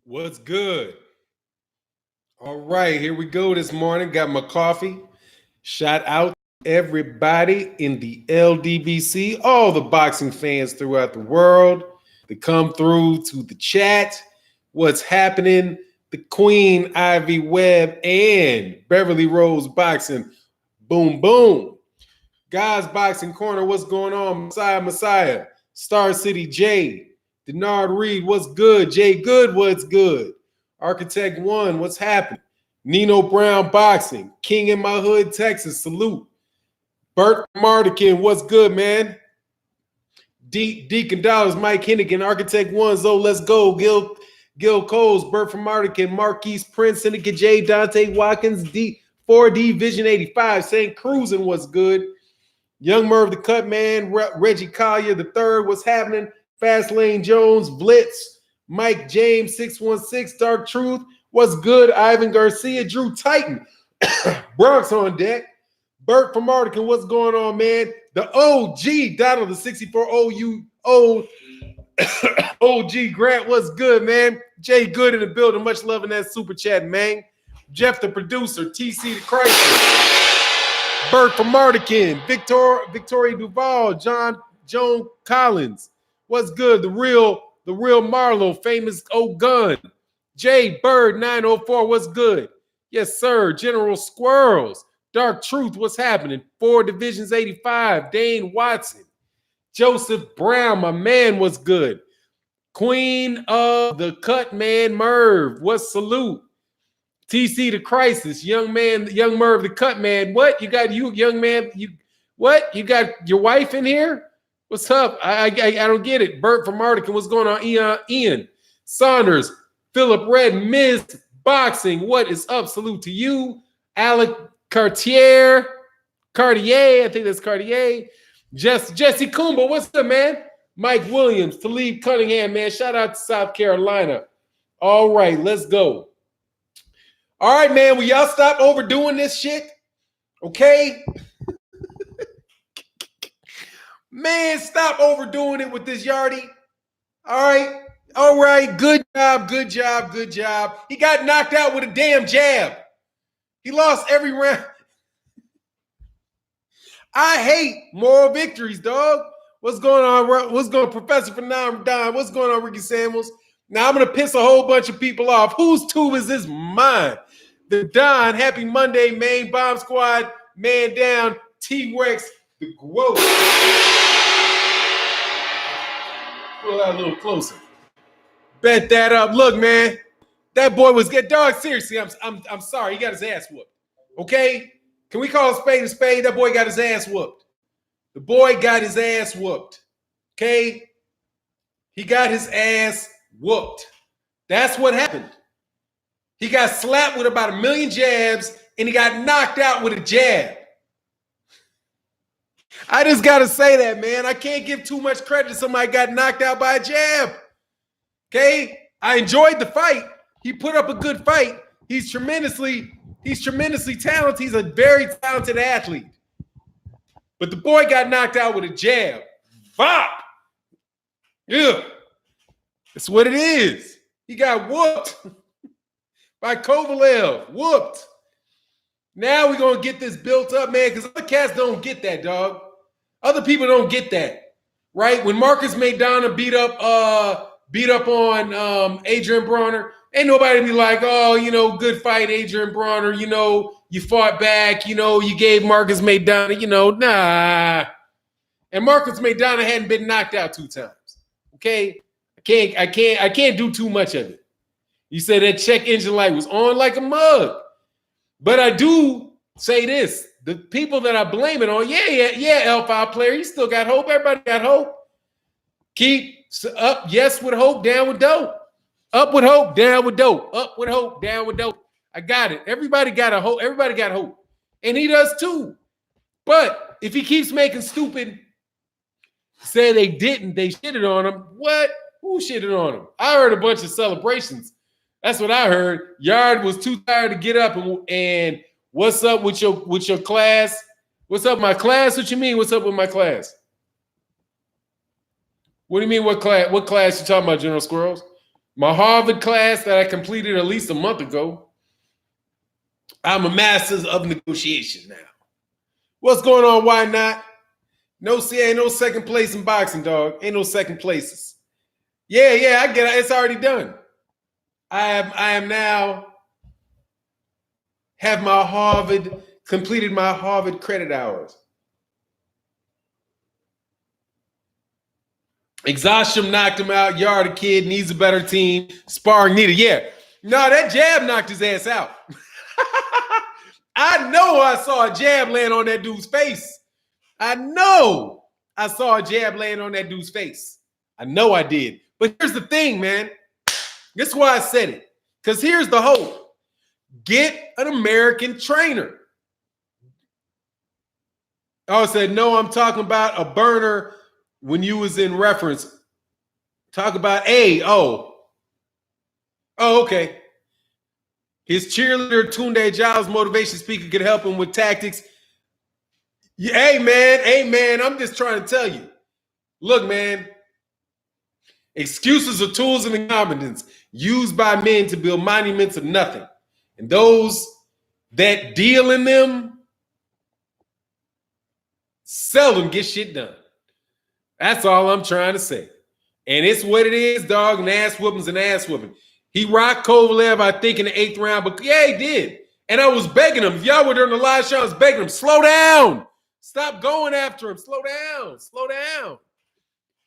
What's good? All right, here we go this morning. Got my coffee. Shout out to everybody in the LDBC, all the boxing fans throughout the world that come through to the chat. What's happening? The Queen Ivy Webb and Beverly Rose Boxing. Boom, boom. Guys Boxing Corner, what's going on? Messiah. Star City J. Denard Reed, what's good? Jay Good, what's good? Architect One, what's happening? Nino Brown Boxing, King in my hood, Texas, salute. Bert Mardikin, what's good, man? Deacon Dollars, Mike Hennigan, Architect One, Zo, let's go. Gil Coles, Bert from Mardikin, Marquise Prince, Syndicate J, Dante Watkins, 4D Vision 85, St. Cruising, what's good? Young Merv the Cut Man, Reggie Collier the third, what's happening? Fast Lane Jones, Blitz, Mike James, 616, Dark Truth, what's good? Ivan Garcia, Drew Titan, Bronx on deck. Bert from Mardican, what's going on, man? The OG, Donald, the 64 OG Grant, what's good, man? Jay Good in the building, much love in that super chat, man. Jeff the producer, TC the Crisis. Bert from Mardican, Victoria Duval, Joan Collins. What's good? The real Marlowe, famous old gun. Jay Bird 904. What's good? Yes, sir. General Squirrels. Dark Truth. What's happening? 4 Divisions 85. Dane Watson. Joseph Brown. My man. What's good? Queen of the Cut Man Merv. What's salute? TC the Crisis. Young Merv the Cut Man. What? You got you, young man? What? You got your wife in here? What's up? I don't get it. Bert from Mardican, what's going on? Ian Saunders, Philip Red, Miss Boxing, what is up? Salute to you. Alec Cartier, I think that's Cartier. Jesse Kumba, what's up, man? Mike Williams, Talib Cunningham, man. Shout out to South Carolina. All right, let's go. All right, man, will y'all stop overdoing this shit? Okay? Man, stop overdoing it with this Yarde. All right. Good job. He got knocked out with a damn jab. He lost every round. I hate moral victories, dog. What's going on? What's going on, Professor Phenomenon? What's going on, Ricky Samuels? Now I'm going to piss a whole bunch of people off. Whose tube is this? Mine. The Don, happy Monday, main bomb squad, man down, T-Rex, the growth. Pull that a little closer. Bet that up. Look, man, that boy was good. Dog, seriously, I'm sorry. He got his ass whooped. Okay? Can we call a spade a spade? That boy got his ass whooped. The boy got his ass whooped. Okay? He got his ass whooped. That's what happened. He got slapped with about 1 million jabs, and he got knocked out with a jab. I just got to say that, man. I can't give too much credit to somebody who got knocked out by a jab. Okay? I enjoyed the fight. He put up a good fight. He's tremendously talented. He's a very talented athlete. But the boy got knocked out with a jab. Bop! Yeah. That's what it is. He got whooped by Kovalev. Whooped. Now we're going to get this built up, man, because other cats don't get that, dog. Other people don't get that, right? When Marcus Maidana beat up on Adrian Bronner, ain't nobody be like, oh, good fight, Adrian Bronner, you fought back, you gave Marcus Maidana, nah. And Marcus Maidana hadn't been knocked out 2 times, okay? I can't do too much of it. You said that check engine light was on like a mug. But I do say this. The people that I blame it on, yeah, L5 player, you still got hope. Everybody got hope. Keep up, yes with hope, down with dope. Up with hope, down with dope. Up with hope, down with dope. I got it. Everybody got a hope. Everybody got hope. And he does too. But if he keeps making stupid, say they didn't, they shitted on him. What? Who shitted on him? I heard a bunch of celebrations. That's what I heard. Yarde was too tired to get up and what's up with your class? What's up, my class? What you mean? What's up with my class? What do you mean? What class? What class you talking about, General Squirrels? My Harvard class that I completed at least a month ago. I'm a master's of negotiation now. What's going on? Why not? No, see, ain't no second place in boxing, dog. Ain't no second places. Yeah, I get it. It's already done. I am now have my Harvard, completed my Harvard credit hours. Exhaustion knocked him out. Yarde kid needs a better team. Sparring needed. Yeah. No, that jab knocked his ass out. I know I saw a jab land on that dude's face. I know I saw a jab land on that dude's face. I know I did. But here's the thing, man. This is why I said it. Because here's the hope. Get an American trainer. I said, no, I'm talking about a burner when you was in reference. Talk about okay. His cheerleader, Tunde Giles, motivation speaker, could help him with tactics. Yeah, hey, man, I'm just trying to tell you. Look, man, excuses are tools of incompetence used by men to build monuments of nothing. And those that deal in them seldom get shit done. That's all I'm trying to say. And it's what it is, dog. An ass whooping's an ass whooping. He rocked Kovalev, I think, in the 8th round. But yeah, he did. And I was begging him. If y'all were during the live show, I was begging him, slow down. Stop going after him. Slow down. Slow down.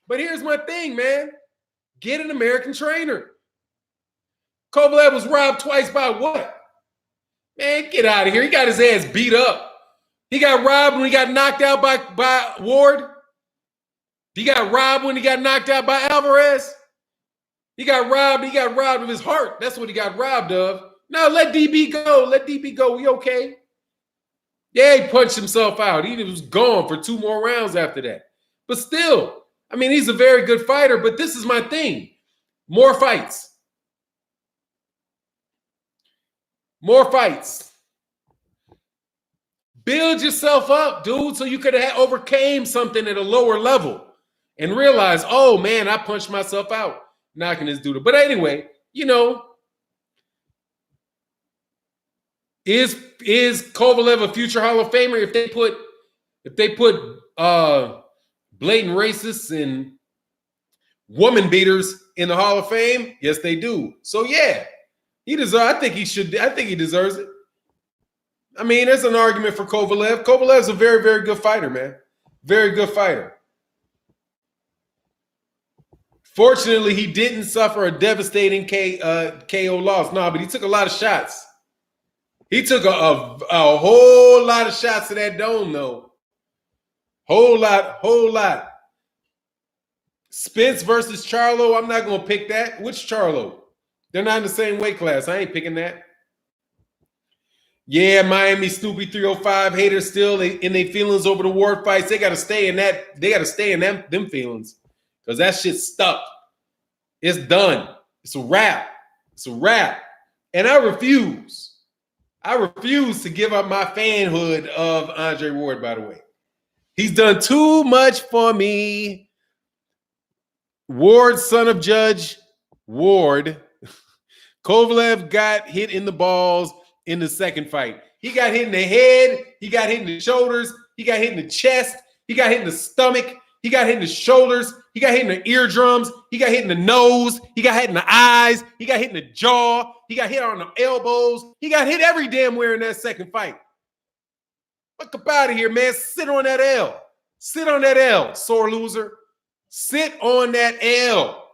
But here's my thing, man. Get an American trainer. Kovalev was robbed twice by what? Man, get out of here. He got his ass beat up. He got robbed when he got knocked out by Ward. He got robbed when he got knocked out by Alvarez. He got robbed of his heart. That's what he got robbed of. Now let DB go. Let DB go. We okay. Yeah, he punched himself out. He was gone for 2 more rounds after that. But still, I mean, he's a very good fighter, but this is my thing. More fights. More fights. Build yourself up, dude, so you could have overcame something at a lower level and realize, oh, man, I punched myself out knocking this dude. But anyway, you know, is Kovalev a future Hall of Famer if they put blatant racists and woman beaters in the Hall of Fame? Yes, they do. So yeah, I think he deserves it. I mean, there's an argument for Kovalev. Kovalev's a very, very good fighter, man. Very good fighter. Fortunately, he didn't suffer a devastating KO loss. No, but he took a lot of shots. He took a whole lot of shots to that dome, though. Whole lot. Spence versus Charlo, I'm not going to pick that. Which Charlo? They're not in the same weight class. I ain't picking that. Yeah, Miami Snoopy 305 haters still in their feelings over the Ward fights. They got to stay in that. They got to stay in them feelings because that shit's stuck. It's done. It's a wrap. It's a wrap. And I refuse to give up my fanhood of Andre Ward, by the way. He's done too much for me. Ward, son of Judge Ward. Kovalev got hit in the balls in the second fight. He got hit in the head. He got hit in the shoulders. He got hit in the chest. He got hit in the stomach. He got hit in the shoulders. He got hit in the eardrums. He got hit in the nose. He got hit in the eyes. He got hit in the jaw. He got hit on the elbows. He got hit every damn where in that second fight. Fuck up out of here, man. Sit on that L. Sit on that L, sore loser. Sit on that L.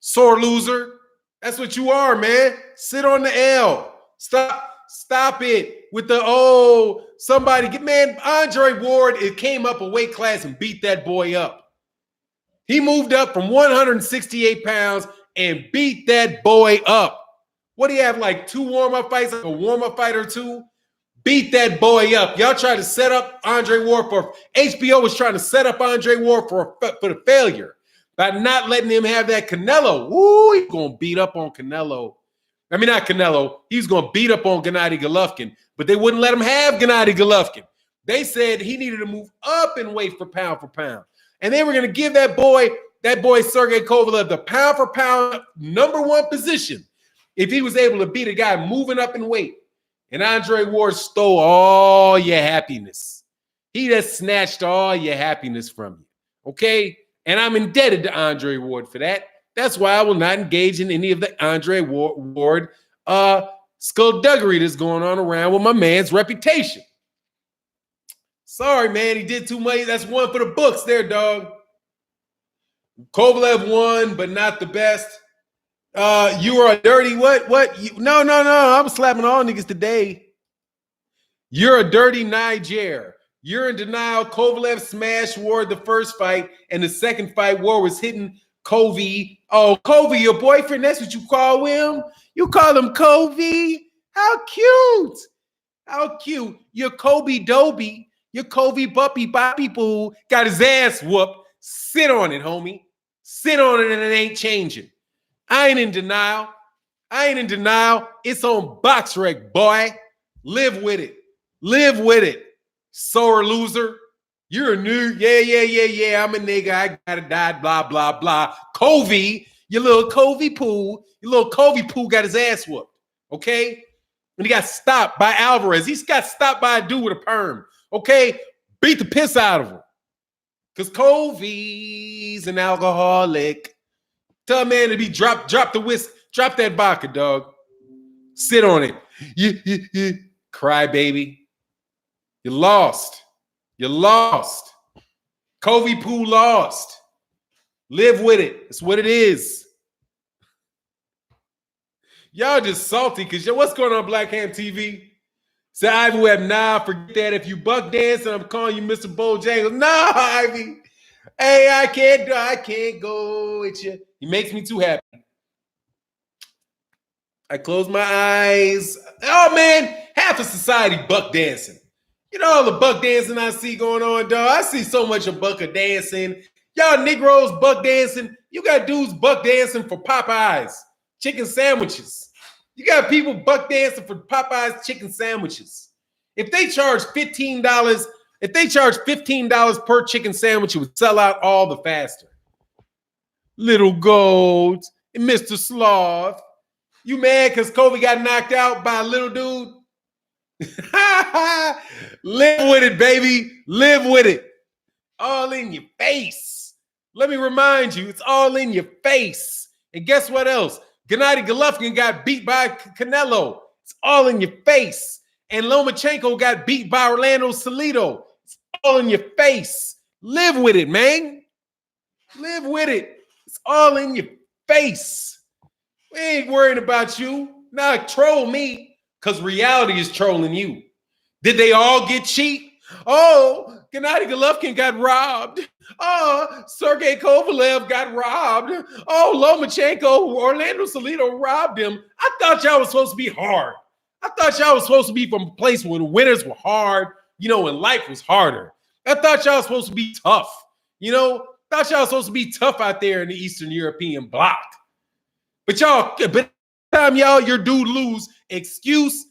Sore loser. That's what you are, man. Sit on the L. Stop it with the, somebody get, man, Andre Ward, it came up a weight class and beat that boy up. He moved up from 168 pounds and beat that boy up. What do you have, like 2 warm-up fights, like a warm-up fight or 2? Beat that boy up. Y'all tried to set up Andre Ward HBO was trying to set up Andre Ward for the failure by not letting him have that Canelo. Woo, he's going to beat up on Canelo. I mean, not Canelo. He's going to beat up on Gennady Golovkin, but they wouldn't let him have Gennady Golovkin. They said he needed to move up in weight for pound. And they were going to give that boy that boy Sergey Kovalev, the pound for pound #1 position, if he was able to beat a guy moving up in weight, and Andre Ward stole all your happiness. He just snatched all your happiness from you, okay? And I'm indebted to Andre Ward for that. That's why I will not engage in any of the Andre Ward skullduggery that's going on around with my man's reputation. Sorry, man, he did too much. That's one for the books there, dog. Kovalev won, but not the best. You are a dirty what? No. I'm slapping all niggas today. You're a dirty Niger. You're in denial. Kovalev smashed Ward the first fight, and the second fight, Ward was hitting Covey. Oh, Covey, your boyfriend, that's what you call him? You call him Covey? How cute. How cute. You're Kobe Dobie. You're Covey Buppy Boppy Boo. Got his ass whooped. Sit on it, homie. Sit on it and it ain't changing. I ain't in denial. It's on BoxRec, boy. Live with it. Sore loser. You're a new, yeah. I'm a nigga. I gotta die, blah, blah, blah. Covey, your little Covey Poo got his ass whooped, okay? And he got stopped by Alvarez. He got stopped by a dude with a perm, okay? Beat the piss out of him. Because Covey's an alcoholic. Tell a man to be drop the whisk, drop that vodka, dog. Sit on it. Yeah. Cry, baby. You lost. Covey Poo lost. Live with it. It's what it is. Y'all just salty because what's going on, Black Ham TV? Say Ivy Web, nah, forget that. If you buck dancing, I'm calling you Mr. Bojangles. Nah, Ivy. Hey, I can't go with you. He makes me too happy. I close my eyes. Oh, man, half of society buck dancing. You know all the buck dancing I see going on, dog? I see so much of buck dancing. Y'all Negroes buck dancing. You got dudes buck dancing for Popeyes, chicken sandwiches. You got people buck dancing for Popeyes chicken sandwiches. If they charge $15 per chicken sandwich, it would sell out all the faster. Little Gold and Mr. Sloth. You mad because Kobe got knocked out by a little dude? Live with it, baby. Live with it. All in your face. Let me remind you, it's all in your face. And guess what else? Gennady Golovkin got beat by Canelo. It's all in your face. And Lomachenko got beat by Orlando Salido. It's all in your face. Live with it, man. Live with it. It's all in your face. We ain't worrying about you. Now troll me, because reality is trolling you. Did they all get cheat? Oh, Gennady Golovkin got robbed. Oh, Sergey Kovalev got robbed. Oh, Lomachenko, Orlando Salido robbed him. I thought y'all was supposed to be hard. I thought y'all was supposed to be from a place where the winners were hard, and life was harder. I thought y'all was supposed to be tough, Thought y'all was supposed to be tough out there in the Eastern European bloc. But time your dude lose, excuse.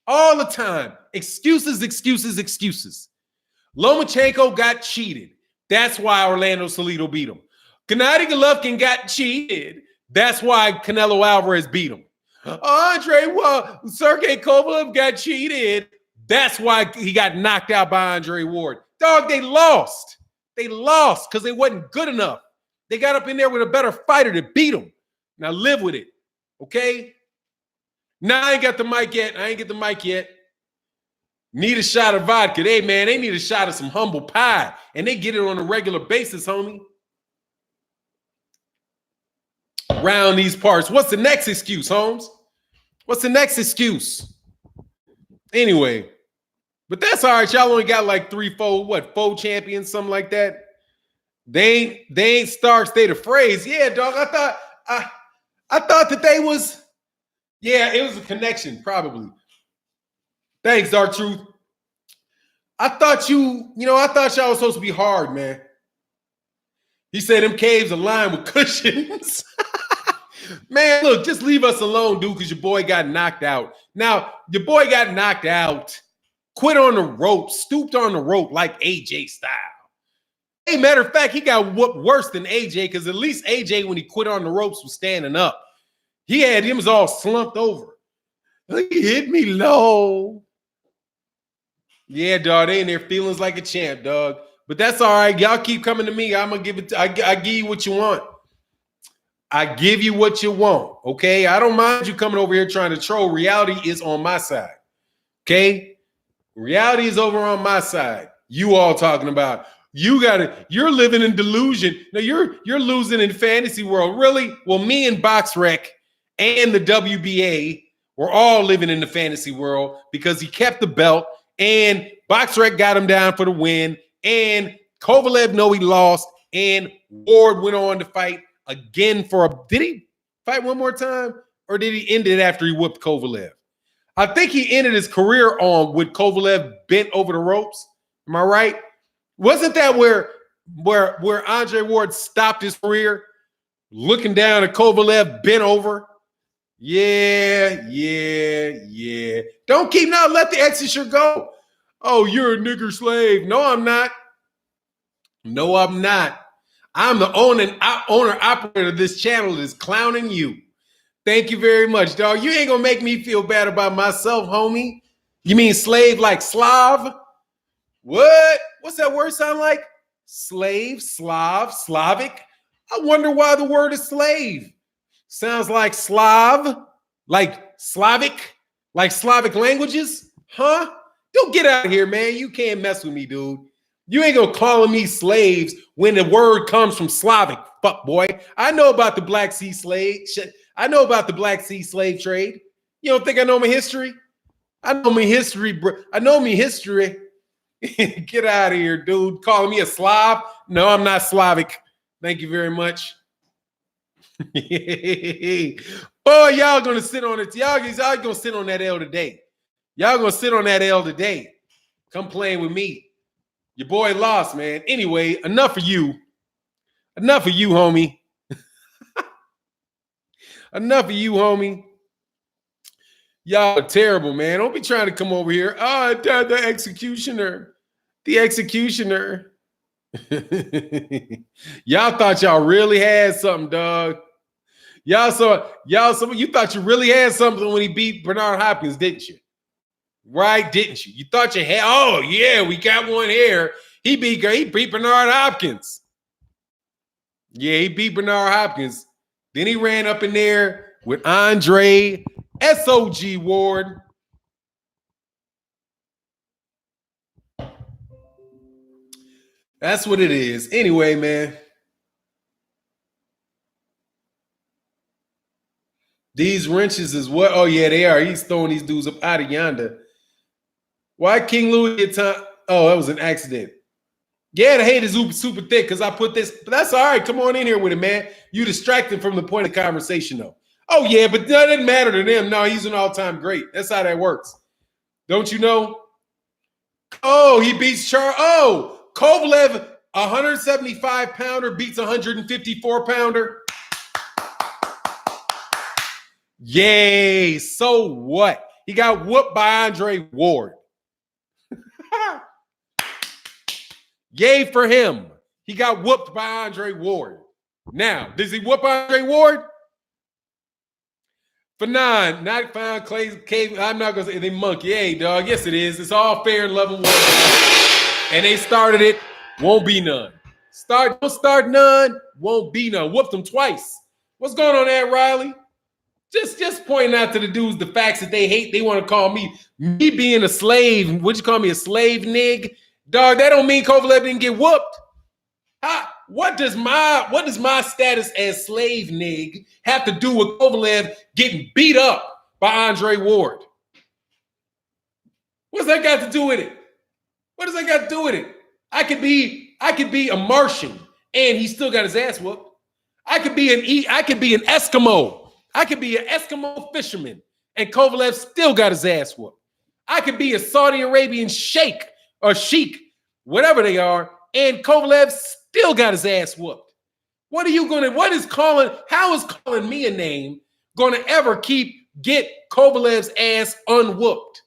All the time. Excuses. Lomachenko got cheated. That's why Orlando Salido beat him. Gennady Golovkin got cheated. That's why Canelo Alvarez beat him. Sergey Kovalev got cheated. That's why he got knocked out by Andre Ward. Dog, they lost. They lost because they wasn't good enough. They got up in there with a better fighter to beat them. Now live with it, okay? Now I ain't got the mic yet. Need a shot of vodka. Hey, man, they need a shot of some humble pie. And they get it on a regular basis, homie. Around these parts. What's the next excuse, Holmes? What's the next excuse? Anyway, but that's all right. Y'all only got like 4 champions, something like that. They ain't Stark State of Phrase. Yeah, dog. I thought that they was. Yeah, it was a connection, probably. Thanks, Dark Truth. I thought y'all was supposed to be hard, man. He said them caves are lined with cushions. Man, look, just leave us alone, dude, because your boy got knocked out. Now, your boy got knocked out quit on the rope, stooped on the rope like AJ style. Hey, matter of fact, he got whooped worse than AJ because at least AJ, when he quit on the ropes, was standing up. He had him all slumped over. He hit me low. Yeah, dog, they in their feelings like a champ, dog. But that's all right. Y'all keep coming to me. I'm gonna give it. I give you what you want. I give you what you want. Okay, I don't mind you coming over here trying to troll. Reality is on my side. Okay, reality is over on my side. You all talking about. You're living in delusion. Now you're losing in fantasy world. Really? Well, me and BoxRec and the WBA were all living in the fantasy world because he kept the belt and BoxRec got him down for the win. And Kovalev know he lost. And Ward went on to fight again did he fight one more time? Or did he end it after he whooped Kovalev? I think he ended his career on with Kovalev bent over the ropes. Am I right? Wasn't that where Andre Ward stopped his career? Looking down at Kovalev bent over. Yeah. Don't keep now. Let the exit go. Oh, you're a nigger slave. No, I'm not. No, I'm not. I'm the owner operator of this channel that is clowning you. Thank you very much, dog. You ain't gonna make me feel bad about myself, homie. You mean slave like Slav? What? What's that word sound like? Slave, Slav, Slavic. I wonder why the word is slave. Sounds like Slav, like Slavic, like Slavic languages, huh? Don't get out of here, man. You can't mess with me, dude. You ain't gonna call me slaves when the word comes from Slavic, fuck boy. I know about the Black Sea slave. I know about the Black Sea slave trade. You don't think I know my history? I know my history, bro. I know me history. Get out of here, dude. Calling me a Slav? No, I'm not Slavic. Thank you very much. Boy, y'all gonna sit on it. Y'all gonna sit on that L today. Y'all gonna sit on that L today. Come playing with me. Your boy lost, man. Anyway, enough of you. Enough of you, homie. Enough of you, homie. Y'all are terrible, man. Don't be trying to come over here. Oh, the executioner. The executioner. Y'all thought y'all really had something, dog. You thought you really had something when he beat Bernard Hopkins, didn't you? Right, didn't you? You thought you had, oh yeah, we got one here. He beat Bernard Hopkins. Yeah, he beat Bernard Hopkins. Then he ran up in there with Andre SOG Ward. That's what it is. Anyway, man. These wrenches is what? Oh, yeah, they are. He's throwing these dudes up out of yonder. Why King Louis get time? Oh, that was an accident. Yeah, the hate is super thick because I put this. But that's all right. Come on in here with it, man. You distracted from the point of conversation, though. Oh, yeah, but that didn't matter to them. No, he's an all-time great. That's how that works. Don't you know? Oh, he beats Char. Oh, Kovalev, 175-pounder beats 154-pounder. Yay. So what? He got whooped by Andre Ward. Yay for him. He got whooped by Andre Ward. Now, does he whoop Andre Ward? For nine, not found Clay. I'm not going to say they monkey. Hey, dog. Yes, it is. It's all fair and level. And they started it. Won't be none. Don't start none. Won't be none. Whooped them twice. What's going on there, Riley? Just pointing out to the dudes the facts that they hate. They want to call me being a slave. Would you call me a slave, nig? Dog, that don't mean Kovalev didn't get whooped. What does my status as slave nig have to do with Kovalev getting beat up by Andre Ward? What's that got to do with it? What does that got to do with it? I could be a Martian and he still got his ass whooped. I could be an Eskimo. I could be an Eskimo fisherman and Kovalev still got his ass whooped. I could be a Saudi Arabian sheikh or sheik, whatever they are, and Kovalev still got his ass whooped. How is calling me a name going to ever get Kovalev's ass unwhooped?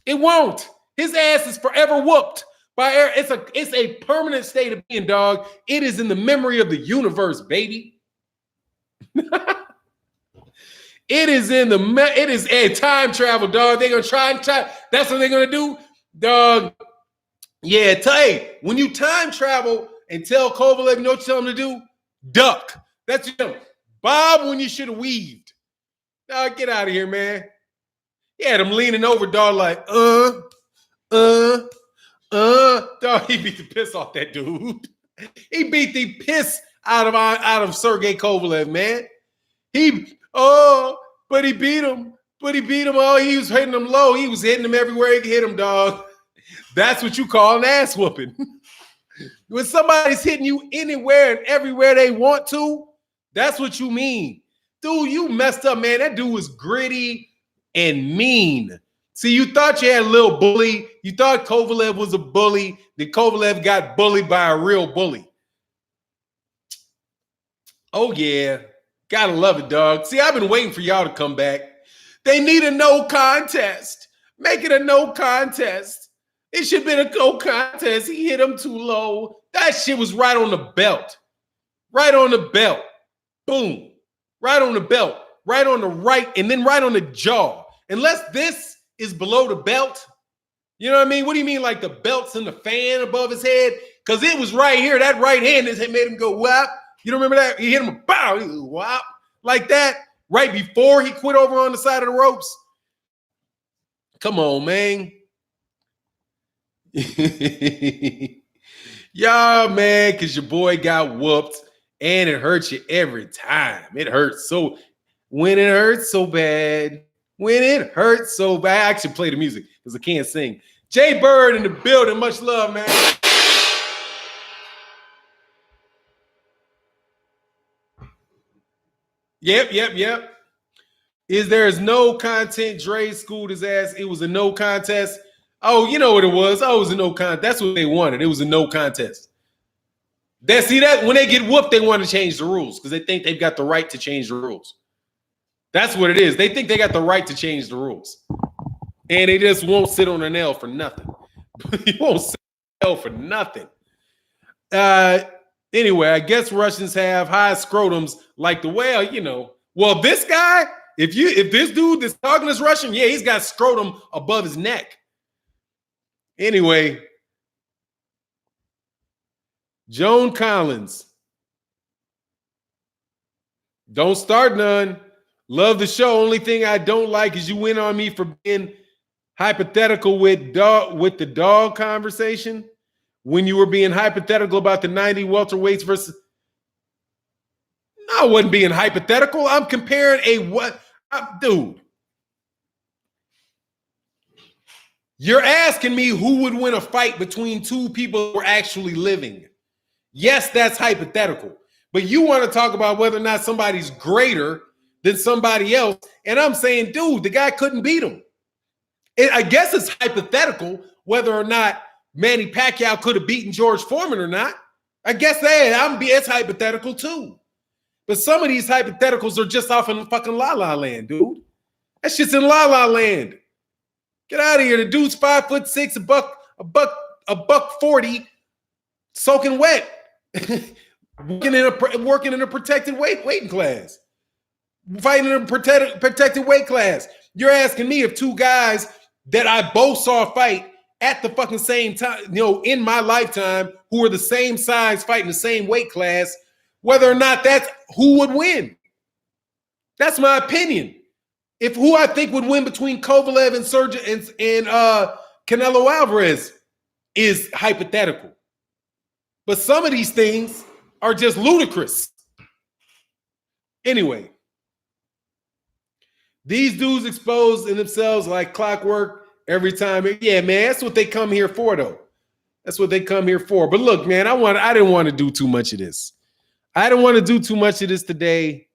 It won't. His ass is forever whooped by air. It's a permanent state of being, dog. It is in the memory of the universe, baby. It is a time travel, dog. They're gonna try and try. That's what they're gonna do, dog. Yeah, hey, when you time travel and tell Kovalev, you know what you tell him to do? Duck. That's what you know. Bob when you should have weaved. Dog, get out of here, man. He had him leaning over, dog, like, dog, he beat the piss off that dude. He beat the piss out of Sergey Kovalev, man. But he beat him. Oh, he was hitting him low. He was hitting him everywhere he could hit him, dog. That's what you call an ass whooping. When somebody's hitting you anywhere and everywhere they want to, that's what you mean. Dude, you messed up, man. That dude was gritty and mean. See, you thought you had a little bully. You thought Kovalev was a bully. Then Kovalev got bullied by a real bully. Oh, yeah. Gotta love it, dog. See, I've been waiting for y'all to come back. They need a no contest. Make it a no contest. It should have been a no contest. He hit him too low. That shit was right on the belt. Right on the belt. Boom. Right on the belt. Right on the right, and then right on the jaw. Unless this is below the belt. You know what I mean? What do you mean, like the belt's in the fan above his head? Because it was right here. That right hand made him go whap. You don't remember that? He hit him, bow, whop, like that, right before he quit over on the side of the ropes. Come on, man. Y'all, man, because your boy got whooped, and it hurts you every time. It hurts so, when it hurts so bad. When it hurts so bad. I actually play the music because I can't sing. Jay Bird in the building. Much love, man. Yep. There's no content. Dre schooled his ass. It was a no contest. Oh, you know what it was. Oh, it was a no contest. That's what they wanted. It was a no contest. See that? When they get whooped, they want to change the rules because they think they've got the right to change the rules. That's what it is. They think they got the right to change the rules. And they just won't sit on an L for nothing. He won't sit on an L for nothing. Anyway, I guess Russians have high scrotums like the whale, you know. Well, this guy, if this dude that's talking is Russian, yeah, he's got scrotum above his neck. Anyway, Joan Collins. Don't start none. Love the show. Only thing I don't like is you went on me for being hypothetical with the dog conversation. When you were being hypothetical about the 90 welterweights versus, I wasn't being hypothetical. I'm comparing dude. You're asking me who would win a fight between two people who are actually living. Yes, that's hypothetical. But you want to talk about whether or not somebody's greater than somebody else. And I'm saying, dude, the guy couldn't beat him. I guess it's hypothetical whether or not Manny Pacquiao could have beaten George Foreman or not. I guess it's hypothetical too. But some of these hypotheticals are just off in fucking La La Land, dude. That shit's in La La Land. Get out of here. The dude's 5'6", a buck 40, soaking wet, working in a protected weighting class, fighting in a protected weight class. You're asking me if two guys that I both saw fight at the fucking same time, you know, in my lifetime, who are the same size, fighting the same weight class, whether or not that's who would win. That's my opinion. If who I think would win between Kovalev and Canelo Alvarez is hypothetical. But some of these things are just ludicrous. Anyway, these dudes expose themselves like clockwork every time. Yeah, man, that's what they come here for, though. That's what they come here for. But look, man, I didn't want to do too much of this. I didn't want to do too much of this today.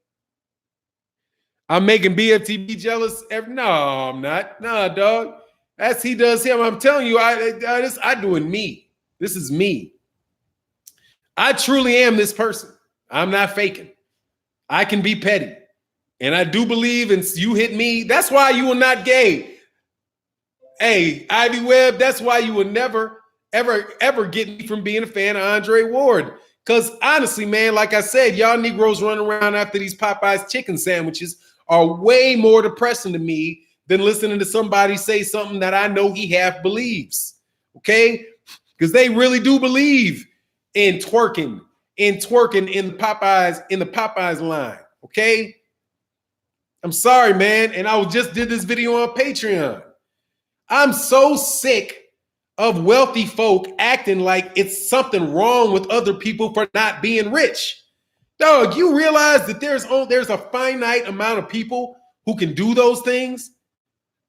I'm making BFTB jealous. No, I'm not. Nah, dog. As he does him. I'm telling you, I doing me. This is me. I truly am this person. I'm not faking. I can be petty. And I do believe in you hit me. That's why you are not gay. Hey, Ivy Webb, that's why you would never, ever get me from being a fan of Andre Ward. Because honestly, man, like I said, y'all Negroes running around after these Popeyes chicken sandwiches are way more depressing to me than listening to somebody say something that I know he half believes. Okay? Because they really do believe in twerking in the Popeyes line. Okay? I'm sorry, man. And I just did this video on Patreon. I'm so sick of wealthy folk acting like it's something wrong with other people for not being rich. Dog, you realize that there's a finite amount of people who can do those things,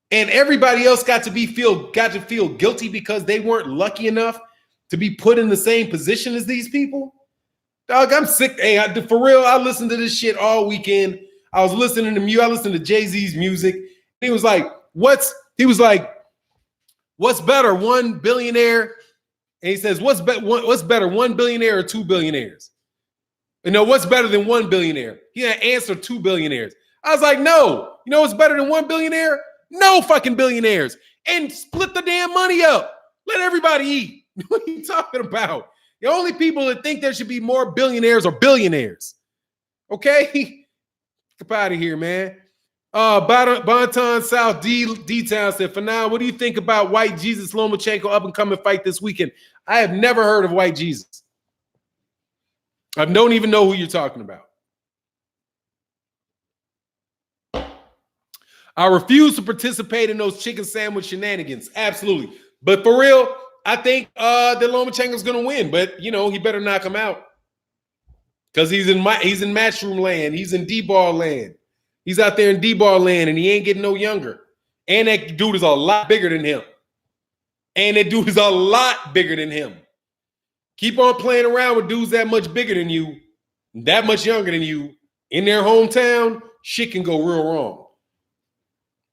and everybody else got to feel guilty because they weren't lucky enough to be put in the same position as these people. Dog, I'm sick. Hey, for real, I listened to this shit all weekend. I was listening to I listened to Jay-Z's music. He was like, what's better, one billionaire? And he says, what's better, one billionaire or two billionaires? You know, what's better than one billionaire? He had answer, two billionaires. I was like, no. You know what's better than one billionaire? No fucking billionaires. And split the damn money up. Let everybody eat. What are you talking about? The only people that think there should be more billionaires are billionaires. Okay? Get out of here, man. Bonton South D-Town said, for now, what do you think about White Jesus Lomacheko up and coming fight this weekend? I have never heard of White Jesus. I don't even know who you're talking about. I refuse to participate in those chicken sandwich shenanigans. Absolutely. But for real, I think that Lomacheko's going to win. But, you know, he better knock him out. Because he's in matchroom land. He's in D-ball land. He's out there in D-ball land, and he ain't getting no younger. And that dude is a lot bigger than him. Keep on playing around with dudes that much bigger than you, that much younger than you, in their hometown, shit can go real wrong.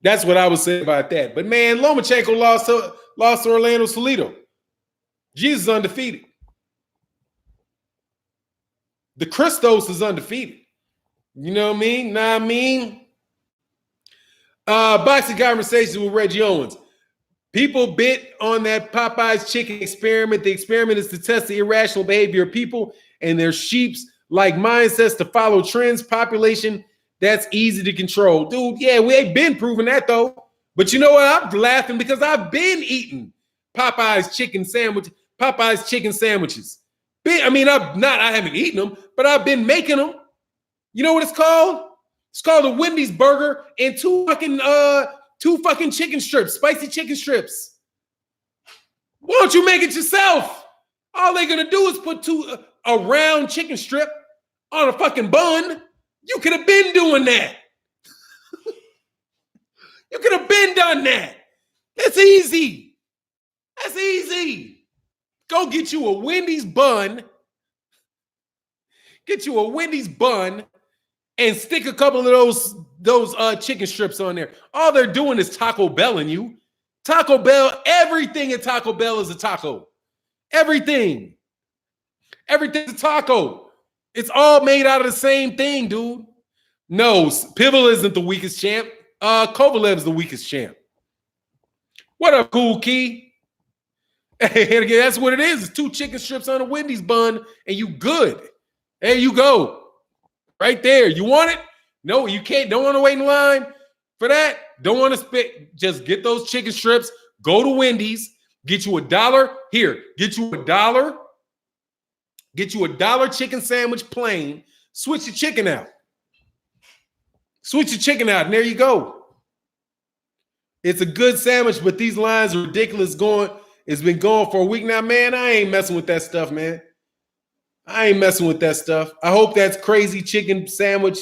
That's what I would say about that. But, man, Lomacheko lost to Orlando Salido. Jesus is undefeated. The Christos is undefeated. You know what I mean? Nah, I mean, boxing conversations with Reggie Owens. People bit on that Popeye's chicken experiment. The experiment is to test the irrational behavior of people and their sheeps-like mindsets to follow trends. Population that's easy to control. Dude, yeah, we ain't been proving that, though. But you know what? I'm laughing because I've been eating Popeye's chicken sandwiches. I haven't eaten them, but I've been making them. You know what it's called? It's called a Wendy's burger and two fucking chicken strips, spicy chicken strips. Why don't you make it yourself? All they're gonna do is put a round chicken strip on a fucking bun. You could have been doing that. You could have been done that. That's easy. Go get you a Wendy's bun. And stick a couple of those chicken strips on there. All they're doing is Taco Belling you. Taco Bell, everything at Taco Bell is a taco. Everything. Everything's a taco. It's all made out of the same thing, dude. No, Pivel isn't the weakest champ. Kovalev's the weakest champ. What up, Cool Key? Hey, that's what it is. It's two chicken strips on a Wendy's bun, and you good. There you go. Right there. You want it? No, you can't. Don't want to wait in line for that. Don't want to spit. Just get those chicken strips. Go to Wendy's. Get you $1. Here, get you $1. Get you $1 chicken sandwich plain. Switch your chicken out. And there you go. It's a good sandwich, but these lines are ridiculous going. It's been going for a week now, man. I ain't messing with that stuff, man. I hope that's crazy chicken sandwich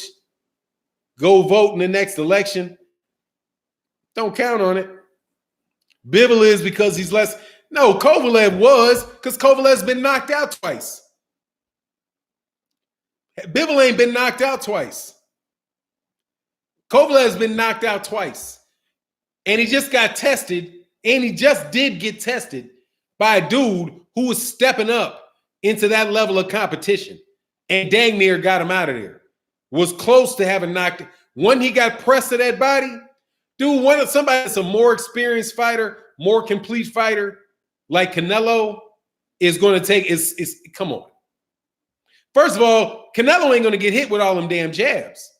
go vote in the next election. Don't count on it. Bibble is because he's less. No, Kovalev was because Kovalev's been knocked out twice. Bibble ain't been knocked out twice. Kovalev's been knocked out twice. And he just got tested, and he just did get tested by a dude who was stepping up into that level of competition and dang near got him out of there. Was close to having knocked. When he got pressed to that body, dude, somebody that's a more experienced fighter more complete fighter like Canelo is going to take is come on. First of all, Canelo ain't going to get hit with all them damn jabs.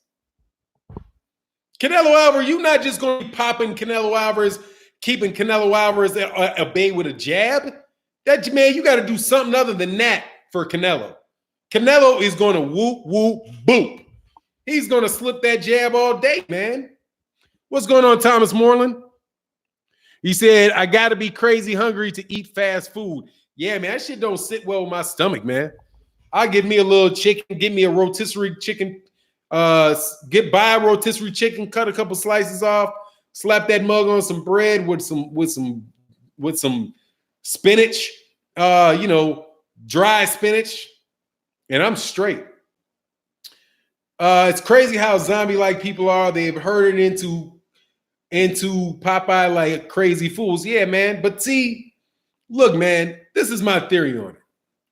Canelo Alvarez, you're not just going to be popping Canelo Alvarez, keeping Canelo Alvarez at bay with a jab. That, man, you got to do something other than that for Canelo. Canelo is going to whoop, whoop, boop. He's going to slip that jab all day, man. What's going on, Thomas Moreland? He said, I got to be crazy hungry to eat fast food. Yeah, man, that shit don't sit well with my stomach, man. I'll get me a little chicken, get me a rotisserie chicken, buy a rotisserie chicken, cut a couple slices off, slap that mug on some bread with some spinach, dry spinach, and I'm straight. It's crazy how zombie-like people are. They've herded into Popeye like crazy fools. Yeah, man. But see, look, man, this is my theory on it.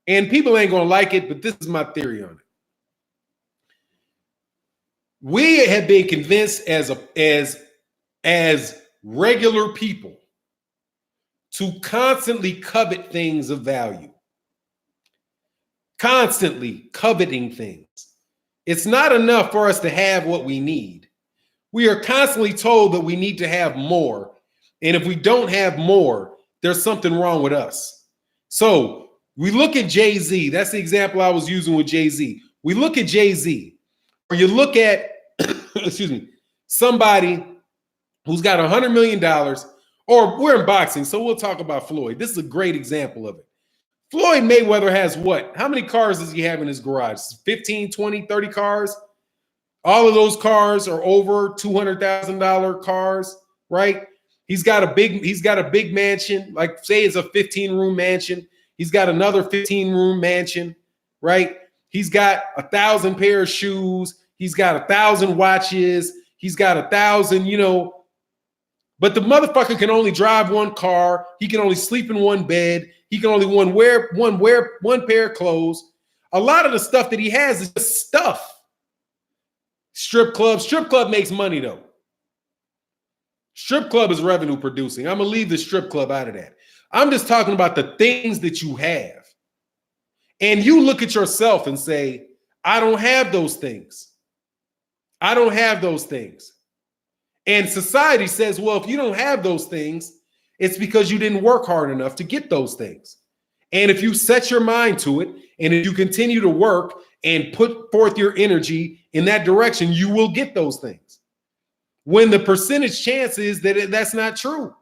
And people ain't gonna like it, but this is my theory on it. We have been convinced as regular people to constantly covet things of value. Constantly coveting things. It's not enough for us to have what we need. We are constantly told that we need to have more. And if we don't have more, there's something wrong with us. So we look at Jay-Z. That's the example I was using with Jay-Z. We look at Jay-Z, or you look at, excuse me, somebody who's got $100 million, or we're in boxing, so we'll talk about Floyd. This is a great example of it. Floyd Mayweather has what? How many cars does he have in his garage? 15, 20, 30 cars? All of those cars are over $200,000 cars, right? He's got a big mansion, like say it's a 15-room mansion. He's got another 15-room mansion, right? He's got 1,000 pair of shoes. He's got 1,000 watches. He's got 1,000, but the motherfucker can only drive one car. He can only sleep in one bed. He can only wear one pair of clothes. A lot of the stuff that he has is just stuff. Strip club makes money though. Strip club is revenue producing. I'm gonna leave the strip club out of that. I'm just talking about the things that you have. And you look at yourself and say, I don't have those things. I don't have those things. And society says, well, if you don't have those things, it's because you didn't work hard enough to get those things. And if you set your mind to it, and if you continue to work and put forth your energy in that direction, you will get those things. When the percentage chance is that that's not true.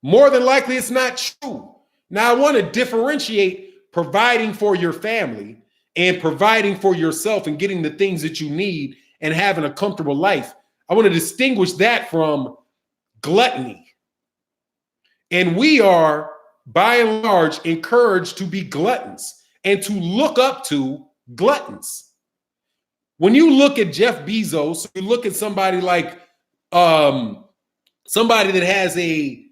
More than likely, it's not true. Now, I want to differentiate providing for your family and providing for yourself and getting the things that you need and having a comfortable life. I want to distinguish that from gluttony. And we are, by and large, encouraged to be gluttons and to look up to gluttons. When you look at Jeff Bezos, you look at somebody like somebody that has a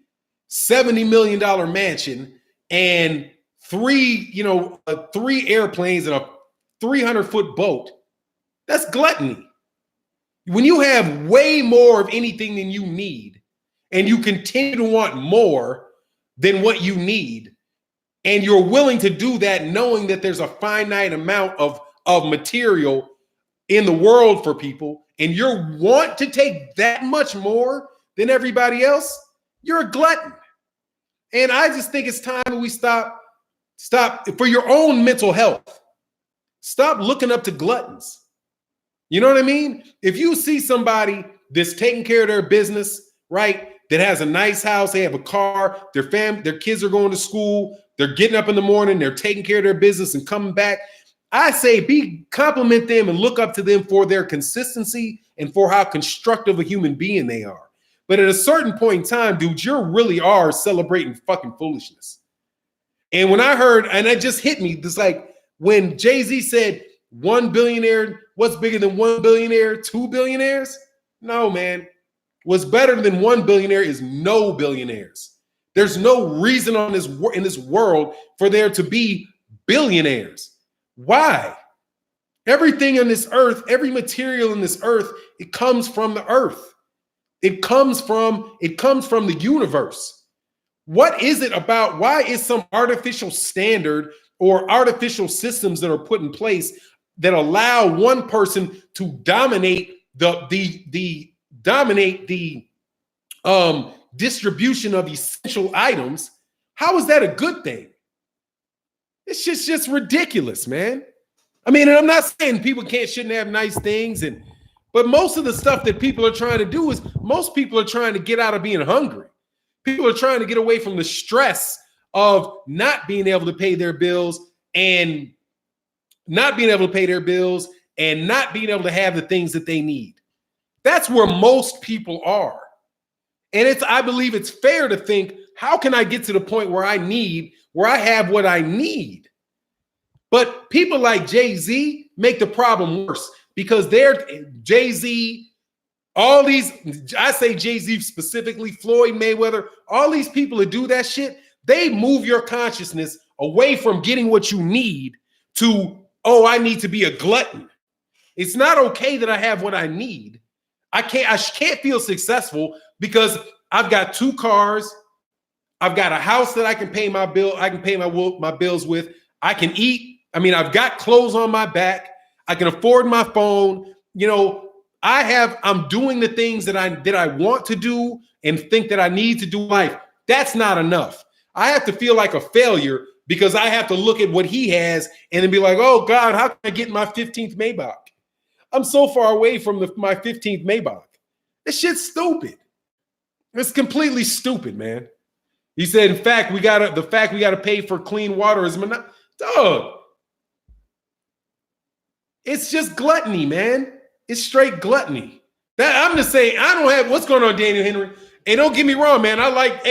$70 million mansion and three airplanes and a 300-foot boat, that's gluttony. When you have way more of anything than you need, and you continue to want more than what you need, and you're willing to do that knowing that there's a finite amount of material in the world for people, and you want to take that much more than everybody else, you're a glutton. And I just think it's time that we stop for your own mental health. Stop looking up to gluttons. You know what I mean? If you see somebody that's taking care of their business, right, that has a nice house, they have a car, their kids are going to school, they're getting up in the morning, they're taking care of their business and coming back, I say compliment them and look up to them for their consistency and for how constructive a human being they are. But at a certain point in time, dude, you really are celebrating fucking foolishness. And when I heard, and it just hit me, it's like when Jay-Z said 1 billionaire, what's bigger than 1 billionaire? 2 billionaires? No, man. What's better than 1 billionaire is no billionaires. There's no reason in this world for there to be billionaires. Why? Everything on this earth, every material in this earth, it comes from the earth. It comes from the universe. What is it about? Why is some artificial standard or artificial systems that are put in place that allow one person to dominate the distribution of essential items? How is that a good thing? It's just ridiculous, man. I mean, and I'm not saying people shouldn't have nice things, but most of the stuff that people are trying to do is most people are trying to get out of being hungry. People are trying to get away from the stress of not being able to pay their bills and not being able to have the things that they need. That's where most people are. And I believe it's fair to think, how can I get to the point where I have what I need? But people like Jay-Z make the problem worse because Jay-Z, all these, I say Jay-Z specifically, Floyd Mayweather, all these people that do that shit, they move your consciousness away from getting what you need to, oh, I need to be a glutton. It's not okay that I have what I need. I can't feel successful because I've got 2 cars. I've got a house that I can pay my bill. I can pay my bills with. I can eat. I mean, I've got clothes on my back. I can afford my phone. You know, I'm doing the things that I want to do and think that I need to do in life. That's not enough. I have to feel like a failure because I have to look at what he has and then be like, oh God, how can I get my 15th Maybach? I'm so far away from my 15th Maybach. This shit's stupid. It's completely stupid, man. He said, in fact, we gotta pay for clean water is dog. It's just gluttony, man. It's straight gluttony. I'm just saying, I don't have what's going on, Daniel Henry. And don't get me wrong, man. I like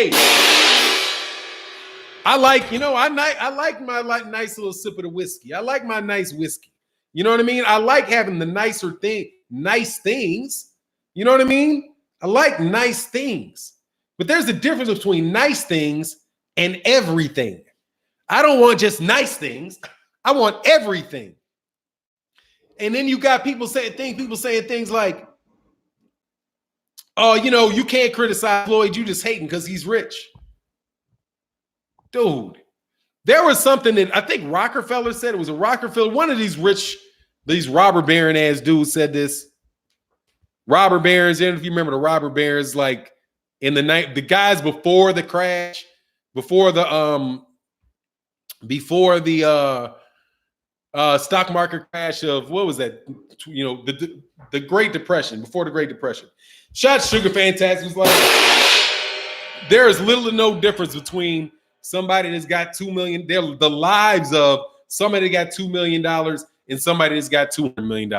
my nice little sip of the whiskey. I like my nice whiskey. You know what I mean? I like having the nice things. You know what I mean? I like nice things. But there's a difference between nice things and everything. I don't want just nice things. I want everything. And then you got people saying things like, oh, you know, you can't criticize Floyd. You just hating because he's rich. Dude, there was something that I think Rockefeller said. It was a Rockefeller. One of these robber baron ass dudes said this. Robber barons, and if you remember the robber barons, like in the night, the guys before the crash, before the stock market crash of what was that? You know, the Great Depression, before the Great Depression. Shot Sugar Fantastic was like, there is little to no difference between somebody that's got $2 million, the lives of somebody that got $2 million and somebody that's got $200 million.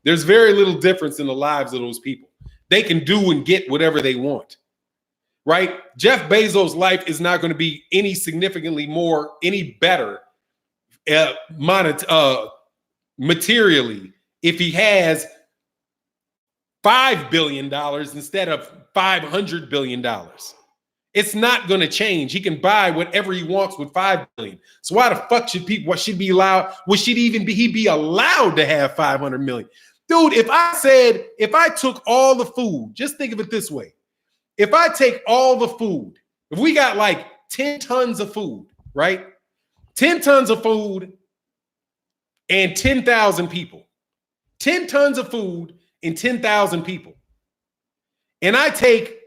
There's very little difference in the lives of those people. They can do and get whatever they want, right? Jeff Bezos' life is not going to be any better materially if he has $5 billion instead of $500 billion. It's not going to change. He can buy whatever he wants with $5 billion. So why the fuck should he be allowed to have $500 million? Dude, if I took all the food, just think of it this way. If I take all the food, if we got like 10 tons of food, right? 10 tons of food and 10,000 people. 10 tons of food and 10,000 people. And I take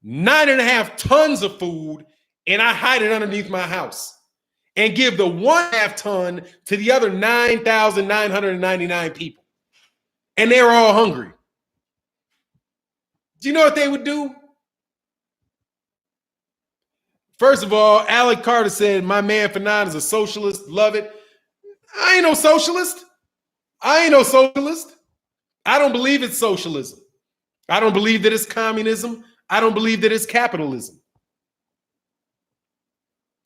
9.5 tons of food and I hide it underneath my house and give the 1/2 ton to the other 9,999 people. And they're all hungry. Do you know what they would do? First of all, Alec Carter said, my man Fanon is a socialist. Love it. I ain't no socialist. I don't believe it's socialism. I don't believe that it's communism. I don't believe that it's capitalism.